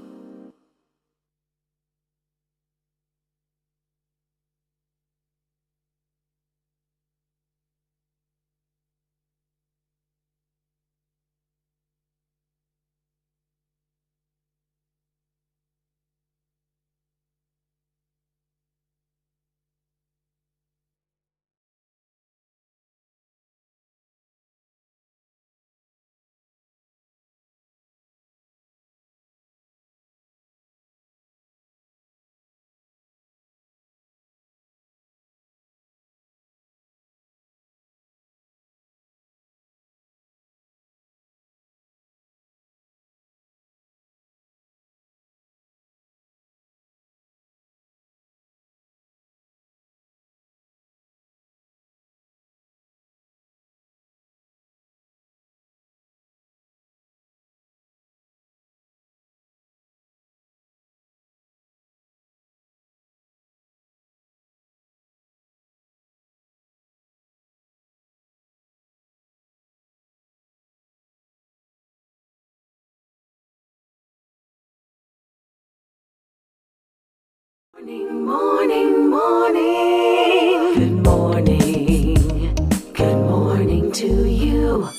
Morning, morning, morning. Good morning. Good morning to you.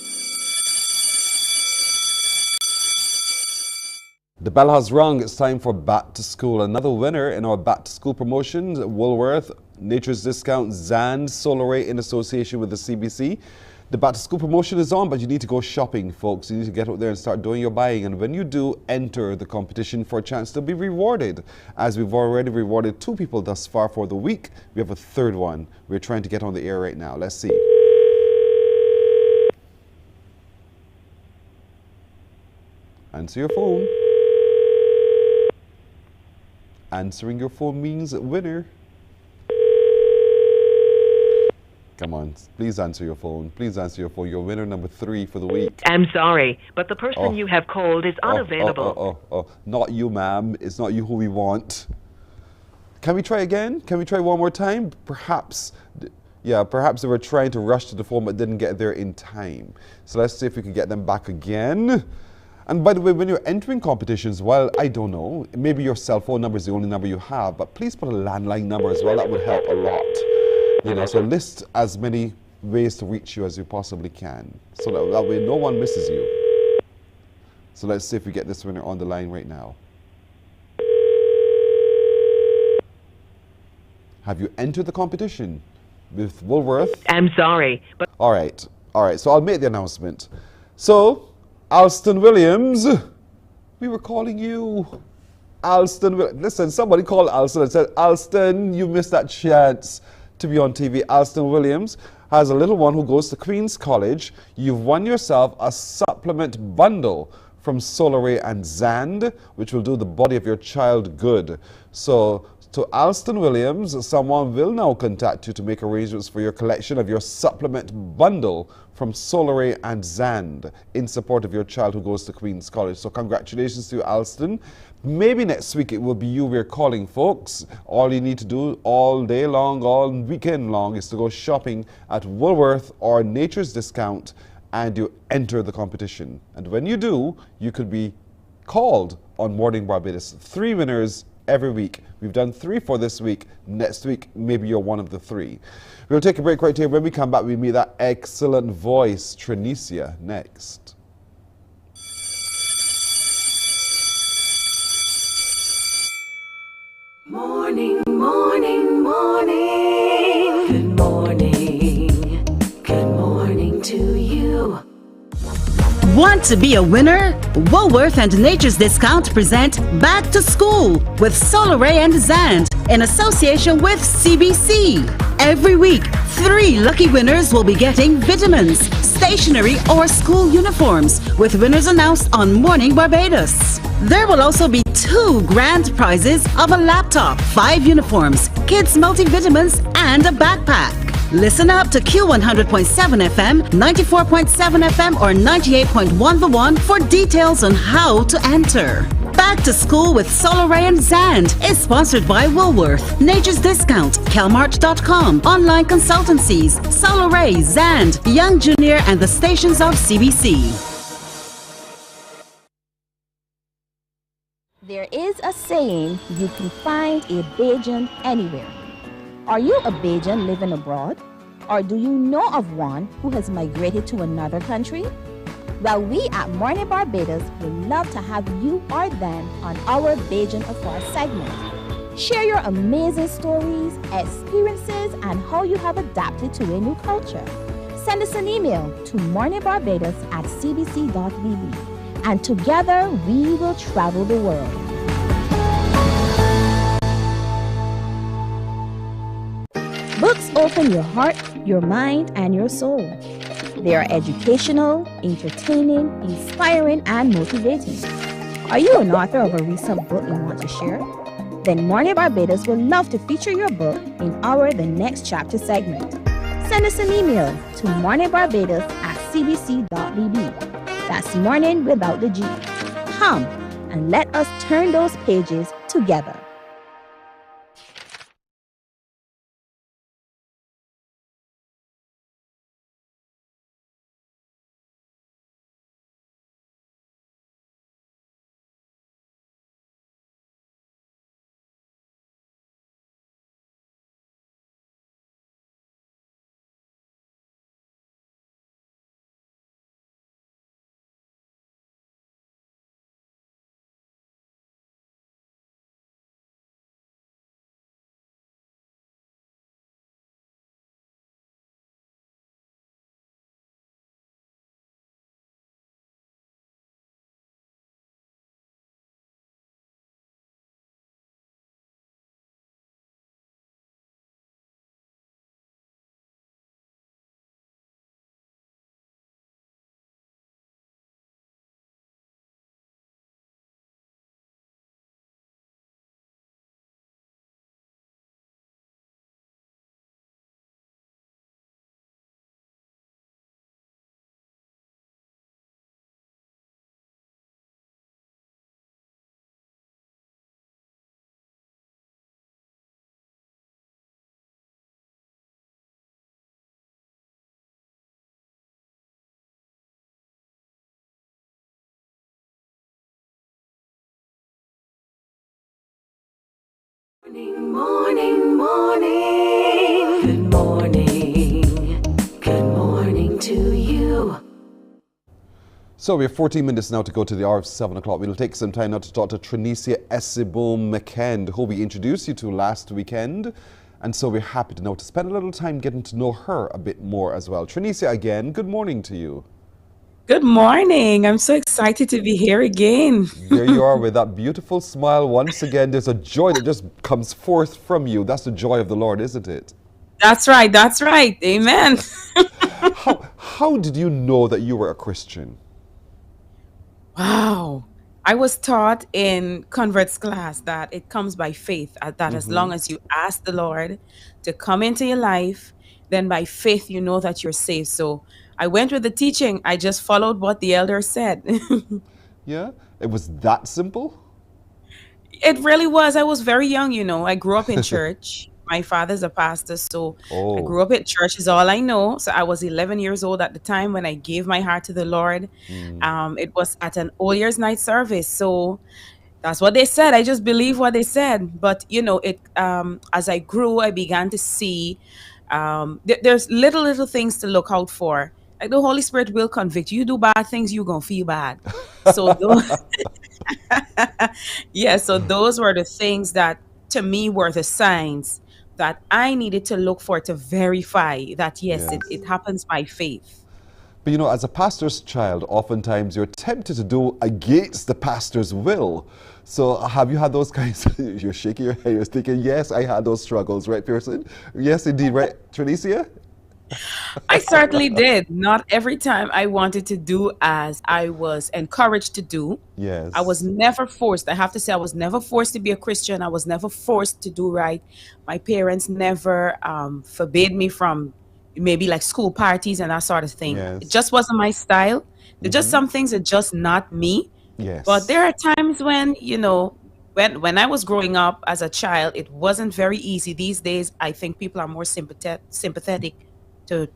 The bell has rung. It's time for Back to School. Another winner in our Back to School promotions, Woolworth, Nature's Discount, Zand, Solaray in association with the CBC. The Back to School promotion is on, but you need to go shopping, folks. You need to get out there and start doing your buying. And when you do, enter the competition for a chance to be rewarded. As we've already rewarded 2 people thus far for the week, we have a 3rd one. We're trying to get on the air right now. Let's see. Answer your phone. Answering your phone means winner. Come on, please answer your phone. Please answer your phone. You're winner number 3 for the week. I'm sorry, but the person you have called is unavailable. Not you, ma'am. It's not you who we want. Can we try again? Can we try one more time? Perhaps, yeah, perhaps they were trying to rush to the phone but didn't get there in time. So let's see if we can get them back again. And by the way, when you're entering competitions, well, I don't know, maybe your cell phone number is the only number you have, but please put a landline number as well. That would help a lot. You know, so list as many ways to reach you as you possibly can, so that way no one misses you. So let's see if we get this winner on the line right now. Have you entered the competition with Woolworth? I'm sorry, but... All right, so I'll make the announcement. So, Alston Williams, we were calling you. Alston, listen, somebody called Alston and said, Alston, you missed that chance to be on TV. Alston Williams has a little one who goes to Queen's College. You've won yourself a supplement bundle from Solaray and Zand, which will do the body of your child good. So, to Alston Williams, someone will now contact you to make arrangements for your collection of your supplement bundle from Solaray and Zand in support of your child who goes to Queen's College. So congratulations to you, Alston. Maybe next week it will be you we're calling, folks. All you need to do all day long, all weekend long, is to go shopping at Woolworth or Nature's Discount and you enter the competition. And when you do, you could be called on Morning Barbados. 3 winners every week. We've done 3 for this week. Next week, maybe you're one of the 3. We'll take a break right here. When we come back, we meet that excellent voice, Trinicia, next. Morning, morning, morning. Good morning. Good morning to you. Want to be a winner? Woolworth and Nature's Discount present Back to School with Solaray and Zand in association with CBC. Every week, 3 lucky winners will be getting vitamins, stationery, or school uniforms, with winners announced on Morning Barbados. There will also be 2 grand prizes of a laptop, 5 uniforms, kids multivitamins, and a backpack. Listen up to Q100.7 FM, 94.7 FM, or 98.1 The One for details on how to enter. Back to School with Solaray and Zand is sponsored by Woolworth, Nature's Discount, Calmart.com, online consultancies, Solaray, Zand, Young Junior, and the stations of CBC. There is a saying, you can find a Bajan anywhere. Are you a Bajan living abroad? Or do you know of one who has migrated to another country? Well, we at Mornin Barbados would love to have you or them on our Bajan Afar segment. Share your amazing stories, experiences, and how you have adapted to a new culture. Send us an email to morninbarbados@cbc.vb, and together we will travel the world. Books open your heart, your mind, and your soul. They are educational, entertaining, inspiring, and motivating. Are you an author of a recent book you want to share? Then Mornin Barbados would love to feature your book in our The Next Chapter segment. Send us an email to morninbarbados@cbc.vb. That's morning without the G. Come and let us turn those pages together. Morning, morning. Good morning. Good morning to you. So we have 14 minutes now to go to the hour of 7 o'clock. We'll take some time now to talk to Trinicia Essibon McKend, who we introduced you to last weekend. And so we're happy to know to spend a little time getting to know her a bit more as well. Trinicia, again, good morning to you. Good morning. I'm so excited to be here again. There you are with that beautiful smile. Once again, there's a joy that just comes forth from you. That's the joy of the Lord, isn't it? That's right. That's right. Amen. How did you know that you were a Christian? Wow. I was taught in converts class that it comes by faith, that as long as you ask the Lord to come into your life, then by faith you know that you're saved. So I went with the teaching. I just followed what the elder said. Yeah? It was that simple? It really was. I was very young, I grew up in church. My father's a pastor, so I grew up in church is all I know. So I was 11 years old at the time when I gave my heart to the Lord. It was at an All Year's Night service. So that's what they said. I just believe what they said. But, as I grew, I began to see there's little things to look out for. Like the Holy Spirit will convict you. You do bad things, you're going to feel bad. So those, so those were the things that to me were the signs that I needed to look for to verify that, yes. It happens by faith. But as a pastor's child, oftentimes you're tempted to do against the pastor's will. So have you had those kinds? You're shaking your head, you're thinking, yes, I had those struggles, right, Pearson? Yes, indeed, right, Trinicia? I certainly did. Not every time I wanted to do as I was encouraged to do. Yes. I was never forced. I have to say, I was never forced to be a Christian. I was never forced to do right. My parents never forbade me from maybe like school parties and that sort of thing. Yes. It just wasn't my style. There's just some things that just not me. Yes. But there are times when, when I was growing up as a child, it wasn't very easy. These days, I think people are more sympathetic to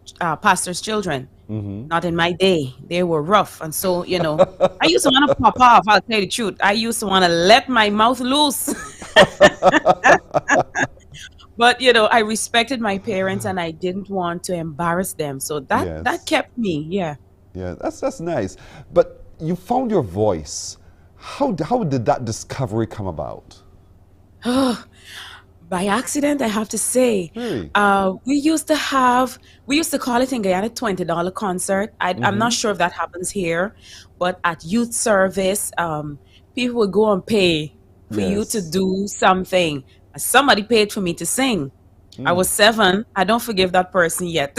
pastors' children. Not in my day. They were rough. And so, I used to want to pop off. I'll tell you the truth. I used to want to let my mouth loose. But, I respected my parents and I didn't want to embarrass them. So that kept me, Yeah, that's nice. But you found your voice. How did that discovery come about? By accident, I have to say. Really? We used to call it in Guyana $20 concert. I'm not sure if that happens here, but at youth service, people would go and pay for you to do something. Somebody paid for me to sing. I was 7. I don't forgive that person yet.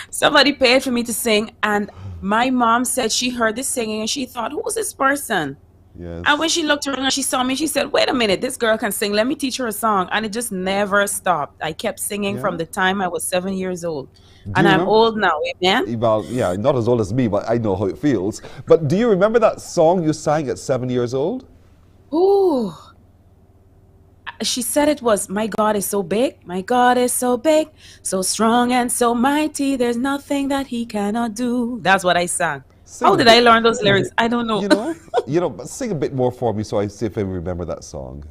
Somebody paid for me to sing, and my mom said she heard this singing and she thought, who was this person? Yes. And when she looked around and she saw me, she said, wait a minute, this girl can sing. Let me teach her a song. And it just never stopped. I kept singing from the time I was 7 years old. And I'm old now, amen? Well, yeah, not as old as me, but I know how it feels. But do you remember that song you sang at 7 years old? Ooh. She said it was, my God is so big, my God is so big, so strong and so mighty, there's nothing that he cannot do. That's what I sang. How did I learn those lyrics? I don't know. But sing a bit more for me so I see if I remember that song.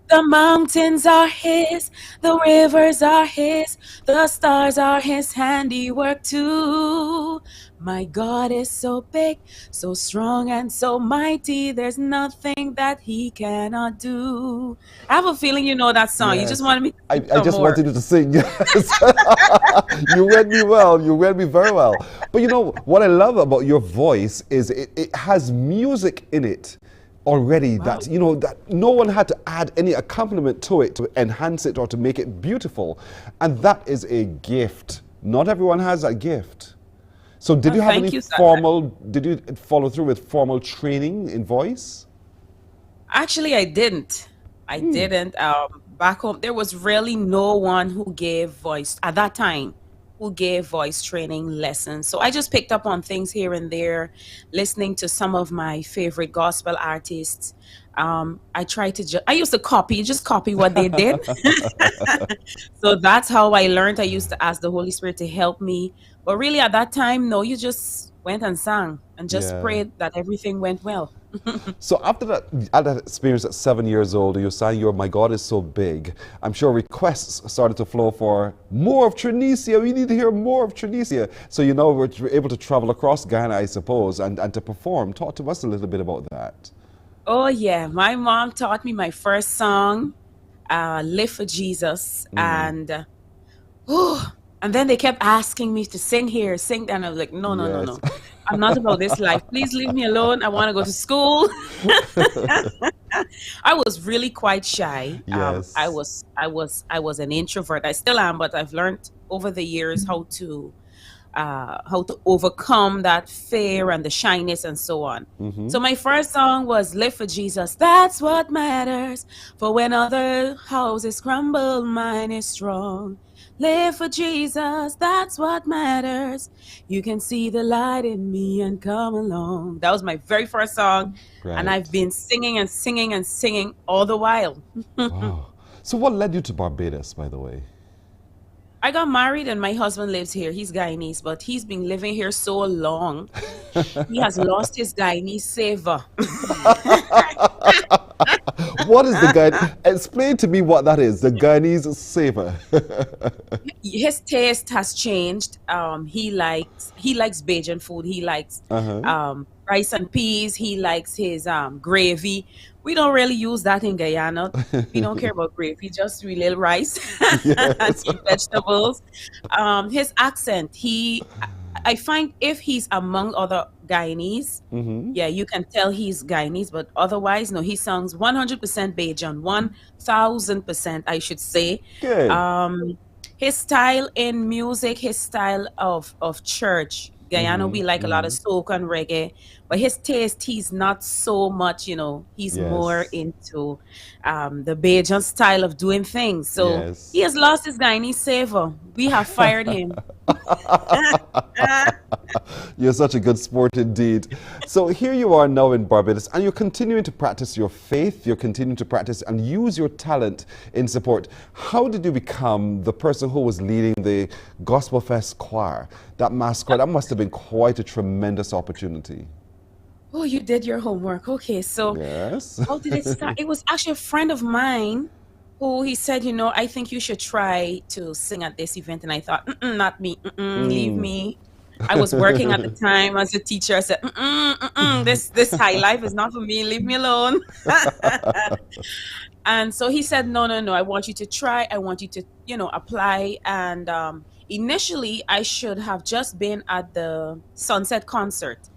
The mountains are his, the rivers are his, the stars are his handiwork too. My God is so big, so strong and so mighty, there's nothing that he cannot do. I have a feeling you know that song. Yes. You just wanted me to sing I just more. wanted you to sing. Yes. You read me well. You read me very well. But what I love about your voice is it has music in it already. Wow. That no one had to add any accompaniment to it to enhance it or to make it beautiful. And that is a gift. Not everyone has that gift. So did you have any did you follow through with formal training in voice? Actually, I didn't. I didn't. Back home, there was really no one who gave voice at that time, who gave voice training lessons. So I just picked up on things here and there, listening to some of my favorite gospel artists. I tried to I used to just copy what they did. So that's how I learned. I used to ask the Holy Spirit to help me. But really at that time, no, you just went and sang and just prayed that everything went well. So after that experience at 7 years old, you're saying My God is so big. I'm sure requests started to flow for more of Tunisia. We need to hear more of Tunisia. So we're able to travel across Ghana, I suppose, and to perform. Talk to us a little bit about that. Oh yeah, my mom taught me my first song, "Live for Jesus," and then they kept asking me to sing here, sing there, and I was like, no, Yes. I'm not about this life. Please leave me alone. I want to go to school. I was really quite shy. Yes. I was an introvert. I still am, but I've learned over the years how to overcome that fear and the shyness and so on. So my first song was "Live for Jesus." That's what matters. For when other houses crumble, mine is strong. Live for Jesus, that's what matters. You can see the light in me and come along. That was my very first song. Right. And I've been singing and singing and singing all the while. Wow. So what led you to Barbados, by the way? I got married and my husband lives here. He's Guyanese, but he's been living here so long. He has lost his Guyanese savor. What is the Guyanese? Explain to me what that is, the Guyanese savor. His taste has changed. He likes Bajan food. He likes rice and peas. He likes his gravy. We don't really use that in Guyana. We don't care about gravy, just really rice and vegetables. His accent, I find if he's among other Guyanese, yeah, you can tell he's Guyanese, but otherwise, no, he sounds 100% Bajan, 1000%, I should say. Good. His style in music, his style of church. Guyana, we like a lot of soca and reggae, but his taste, he's not so much, he's more into the Bajan style of doing things. So he has lost his Guyanese savor. We have fired him. You're such a good sport indeed. So here you are now in Barbados, and you're continuing to practice your faith, you're continuing to practice and use your talent in support. How did you become the person who was leading the Gospel Fest choir? That mass choir, that must have been quite a tremendous opportunity. Oh, you did your homework. Okay, so how did it start? It was actually a friend of mine who he said, I think you should try to sing at this event. And I thought, not me, leave me. I was working at the time as a teacher. I said, this high life is not for me. Leave me alone. And so he said, no, I want you to try. I want you to, apply. And initially, I should have just been at the Sunset concert.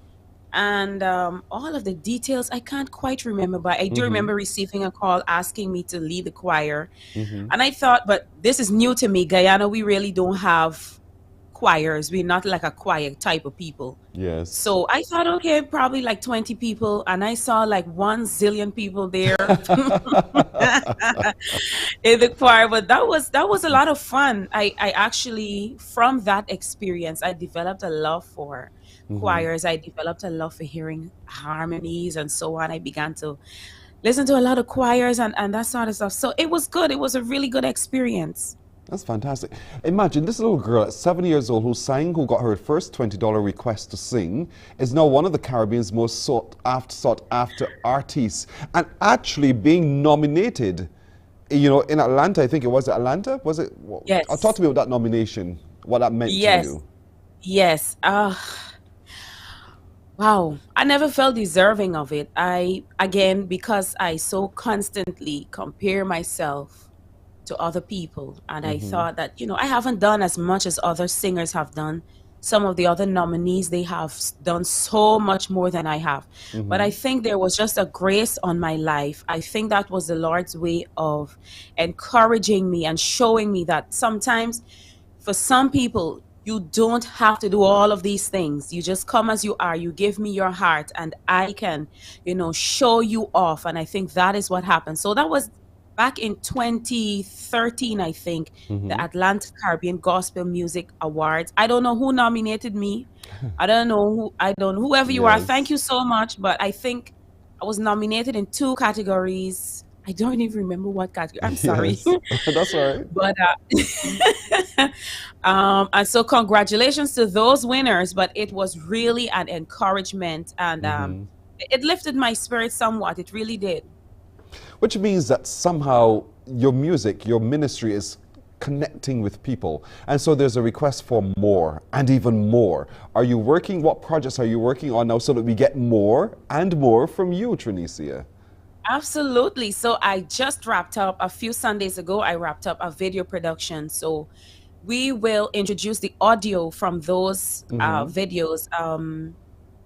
And all of the details, I can't quite remember, but I do remember receiving a call asking me to lead the choir. And I thought, but this is new to me. Guyana, we really don't have choirs. We're not like a choir type of people. Yes. So I thought, okay, probably like 20 people. And I saw like 1 zillion people there in the choir. But that was a lot of fun. I actually, from that experience, I developed a love for choirs. I developed a love for hearing harmonies and so on. I began to listen to a lot of choirs and that sort of stuff. So it was good. It was a really good experience. That's fantastic. Imagine this little girl at 7 years old who got her first $20 request to sing, is now one of the Caribbean's most sought after artists, and actually being nominated, in Atlanta. I think it was Atlanta. Was it? Yes. Talk to me about that nomination. What that meant to you. Yes. Wow. I never felt deserving of it. Because I so constantly compare myself to other people. And I thought that, I haven't done as much as other singers have done. Some of the other nominees, they have done so much more than I have. But I think there was just a grace on my life. I think that was the Lord's way of encouraging me and showing me that sometimes for some people, you don't have to do all of these things. You just come as you are. You give me your heart and I can, show you off. And I think that is what happened. So that was back in 2013, I think, the Atlanta Caribbean Gospel Music Awards. I don't know who nominated me. I don't know whoever you are. Thank you so much. But I think I was nominated in 2 categories. I don't even remember what category. I'm sorry. That's all right. But and so congratulations to those winners. But it was really an encouragement, and it lifted my spirit somewhat. It really did. Which means that somehow your music, your ministry is connecting with people. And so there's a request for more and even more. Are you working, what projects are you working on now so that we get more and more from you, Trinicia? Absolutely. So I just wrapped up a few Sundays ago. I wrapped up a video production. So we will introduce the audio from those videos.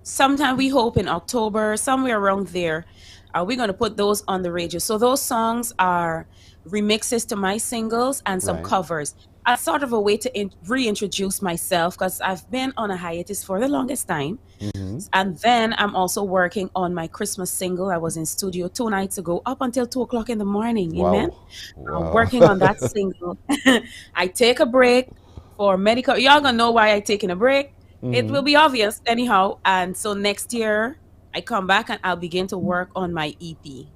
Sometime we hope in October, somewhere around there. We're going to put those on the radio. So those songs are remixes to my singles and some covers. As sort of a way to reintroduce myself, because I've been on a hiatus for the longest time. And then I'm also working on my Christmas single. I was in studio 2 nights ago up until 2 o'clock in the morning. Amen. I'm working on that single. I take a break for medical. Y'all gonna know why I taking a break. It will be obvious anyhow. And so next year I come back and I'll begin to work on my EP.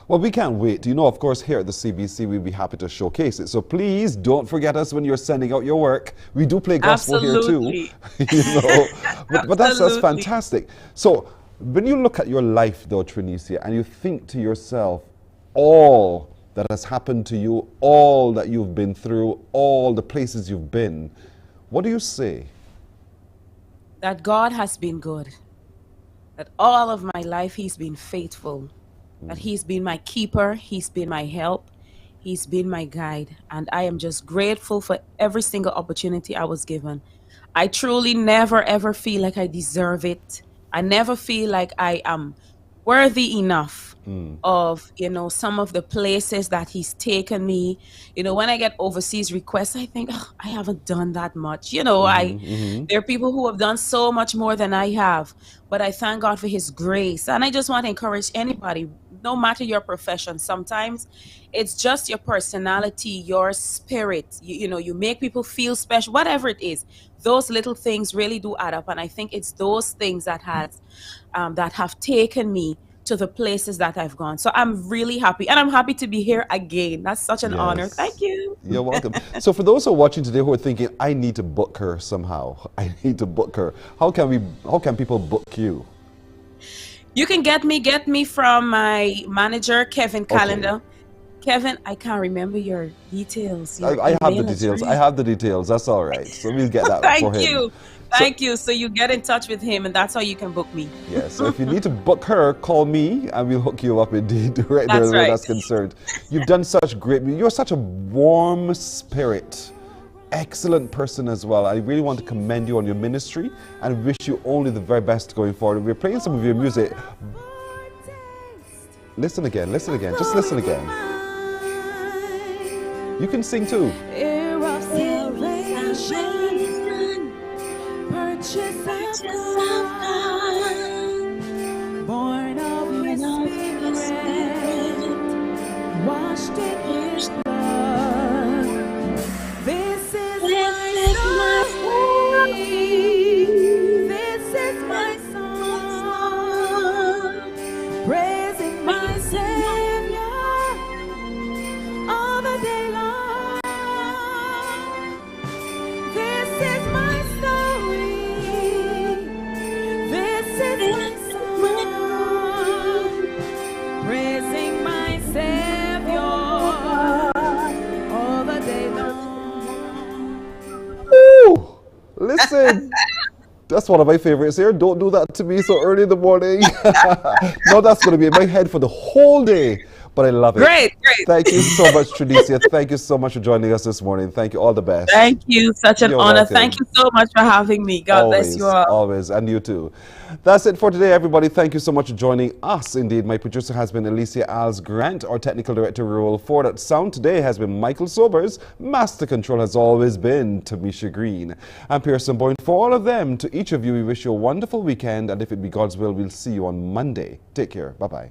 Well, we can't wait. You know, of course, here at the CBC, we'll be happy to showcase it. So please don't forget us when you're sending out your work. We do play gospel here too. You know, but that's fantastic. So when you look at your life, though, Trinicia, and you think to yourself, all that has happened to you, all that you've been through, all the places you've been, what do you say? That God has been good. That all of my life He's been faithful. That He's been my keeper, He's been my help, He's been my guide. And I am just grateful for every single opportunity I was given. I truly never ever feel like I deserve it. I never feel like I am worthy enough of, you know, some of the places that He's taken me. You know, when I get overseas requests, I think, oh, I haven't done that much. You know, there are people who have done so much more than I have. But I thank God for His grace. And I just want to encourage anybody, no matter your profession, sometimes it's just your personality, your spirit. You know, you make people feel special, whatever it is. Those little things really do add up. And I think it's those things that have taken me to the places that I've gone. So I'm really happy. And I'm happy to be here again. That's such an honor. Thank you. You're welcome. So for those who are watching today who are thinking, I need to book her somehow. I need to book her. How can people book you? You can get me from my manager, Kevin Calendar. Kevin, I can't remember your details. I have the details. I have the details. That's all right. So we'll get that for him. Thank you. So you get in touch with him, and that's how you can book me. Yeah. So if you need to book her, call me, and we'll hook you up indeed. Right there, where that's concerned. You've done such great. You're such a warm spirit, excellent person as well. I really want to commend you on your ministry, and wish you only the very best going forward. We're playing some of your music. Listen again. Listen again. Just listen again. You can sing too. Purchase of God, born of His Spirit, washed in His blood. This is my story. This is my song, praising my Savior all the day long. This is my story. Praising my Savior all the day long. Woo! Listen, that's one of my favorites here. Don't do that to me so early in the morning. No, that's going to be in my head for the whole day. But I love it. Great. Thank you so much, Trinicia. Thank you so much for joining us this morning. Thank you. All the best. Thank you. Such an honor. Welcome. Thank you so much for having me. God bless you all. Always. And you too. That's it for today, everybody. Thank you so much for joining us. Indeed, my producer has been Alicia Alves Grant. Our technical director, Rule Ford. At sound today has been Michael Sobers. Master control has always been Tamisha Green. I'm Pearson Boyne. For all of them, to each of you, we wish you a wonderful weekend. And if it be God's will, we'll see you on Monday. Take care. Bye-bye.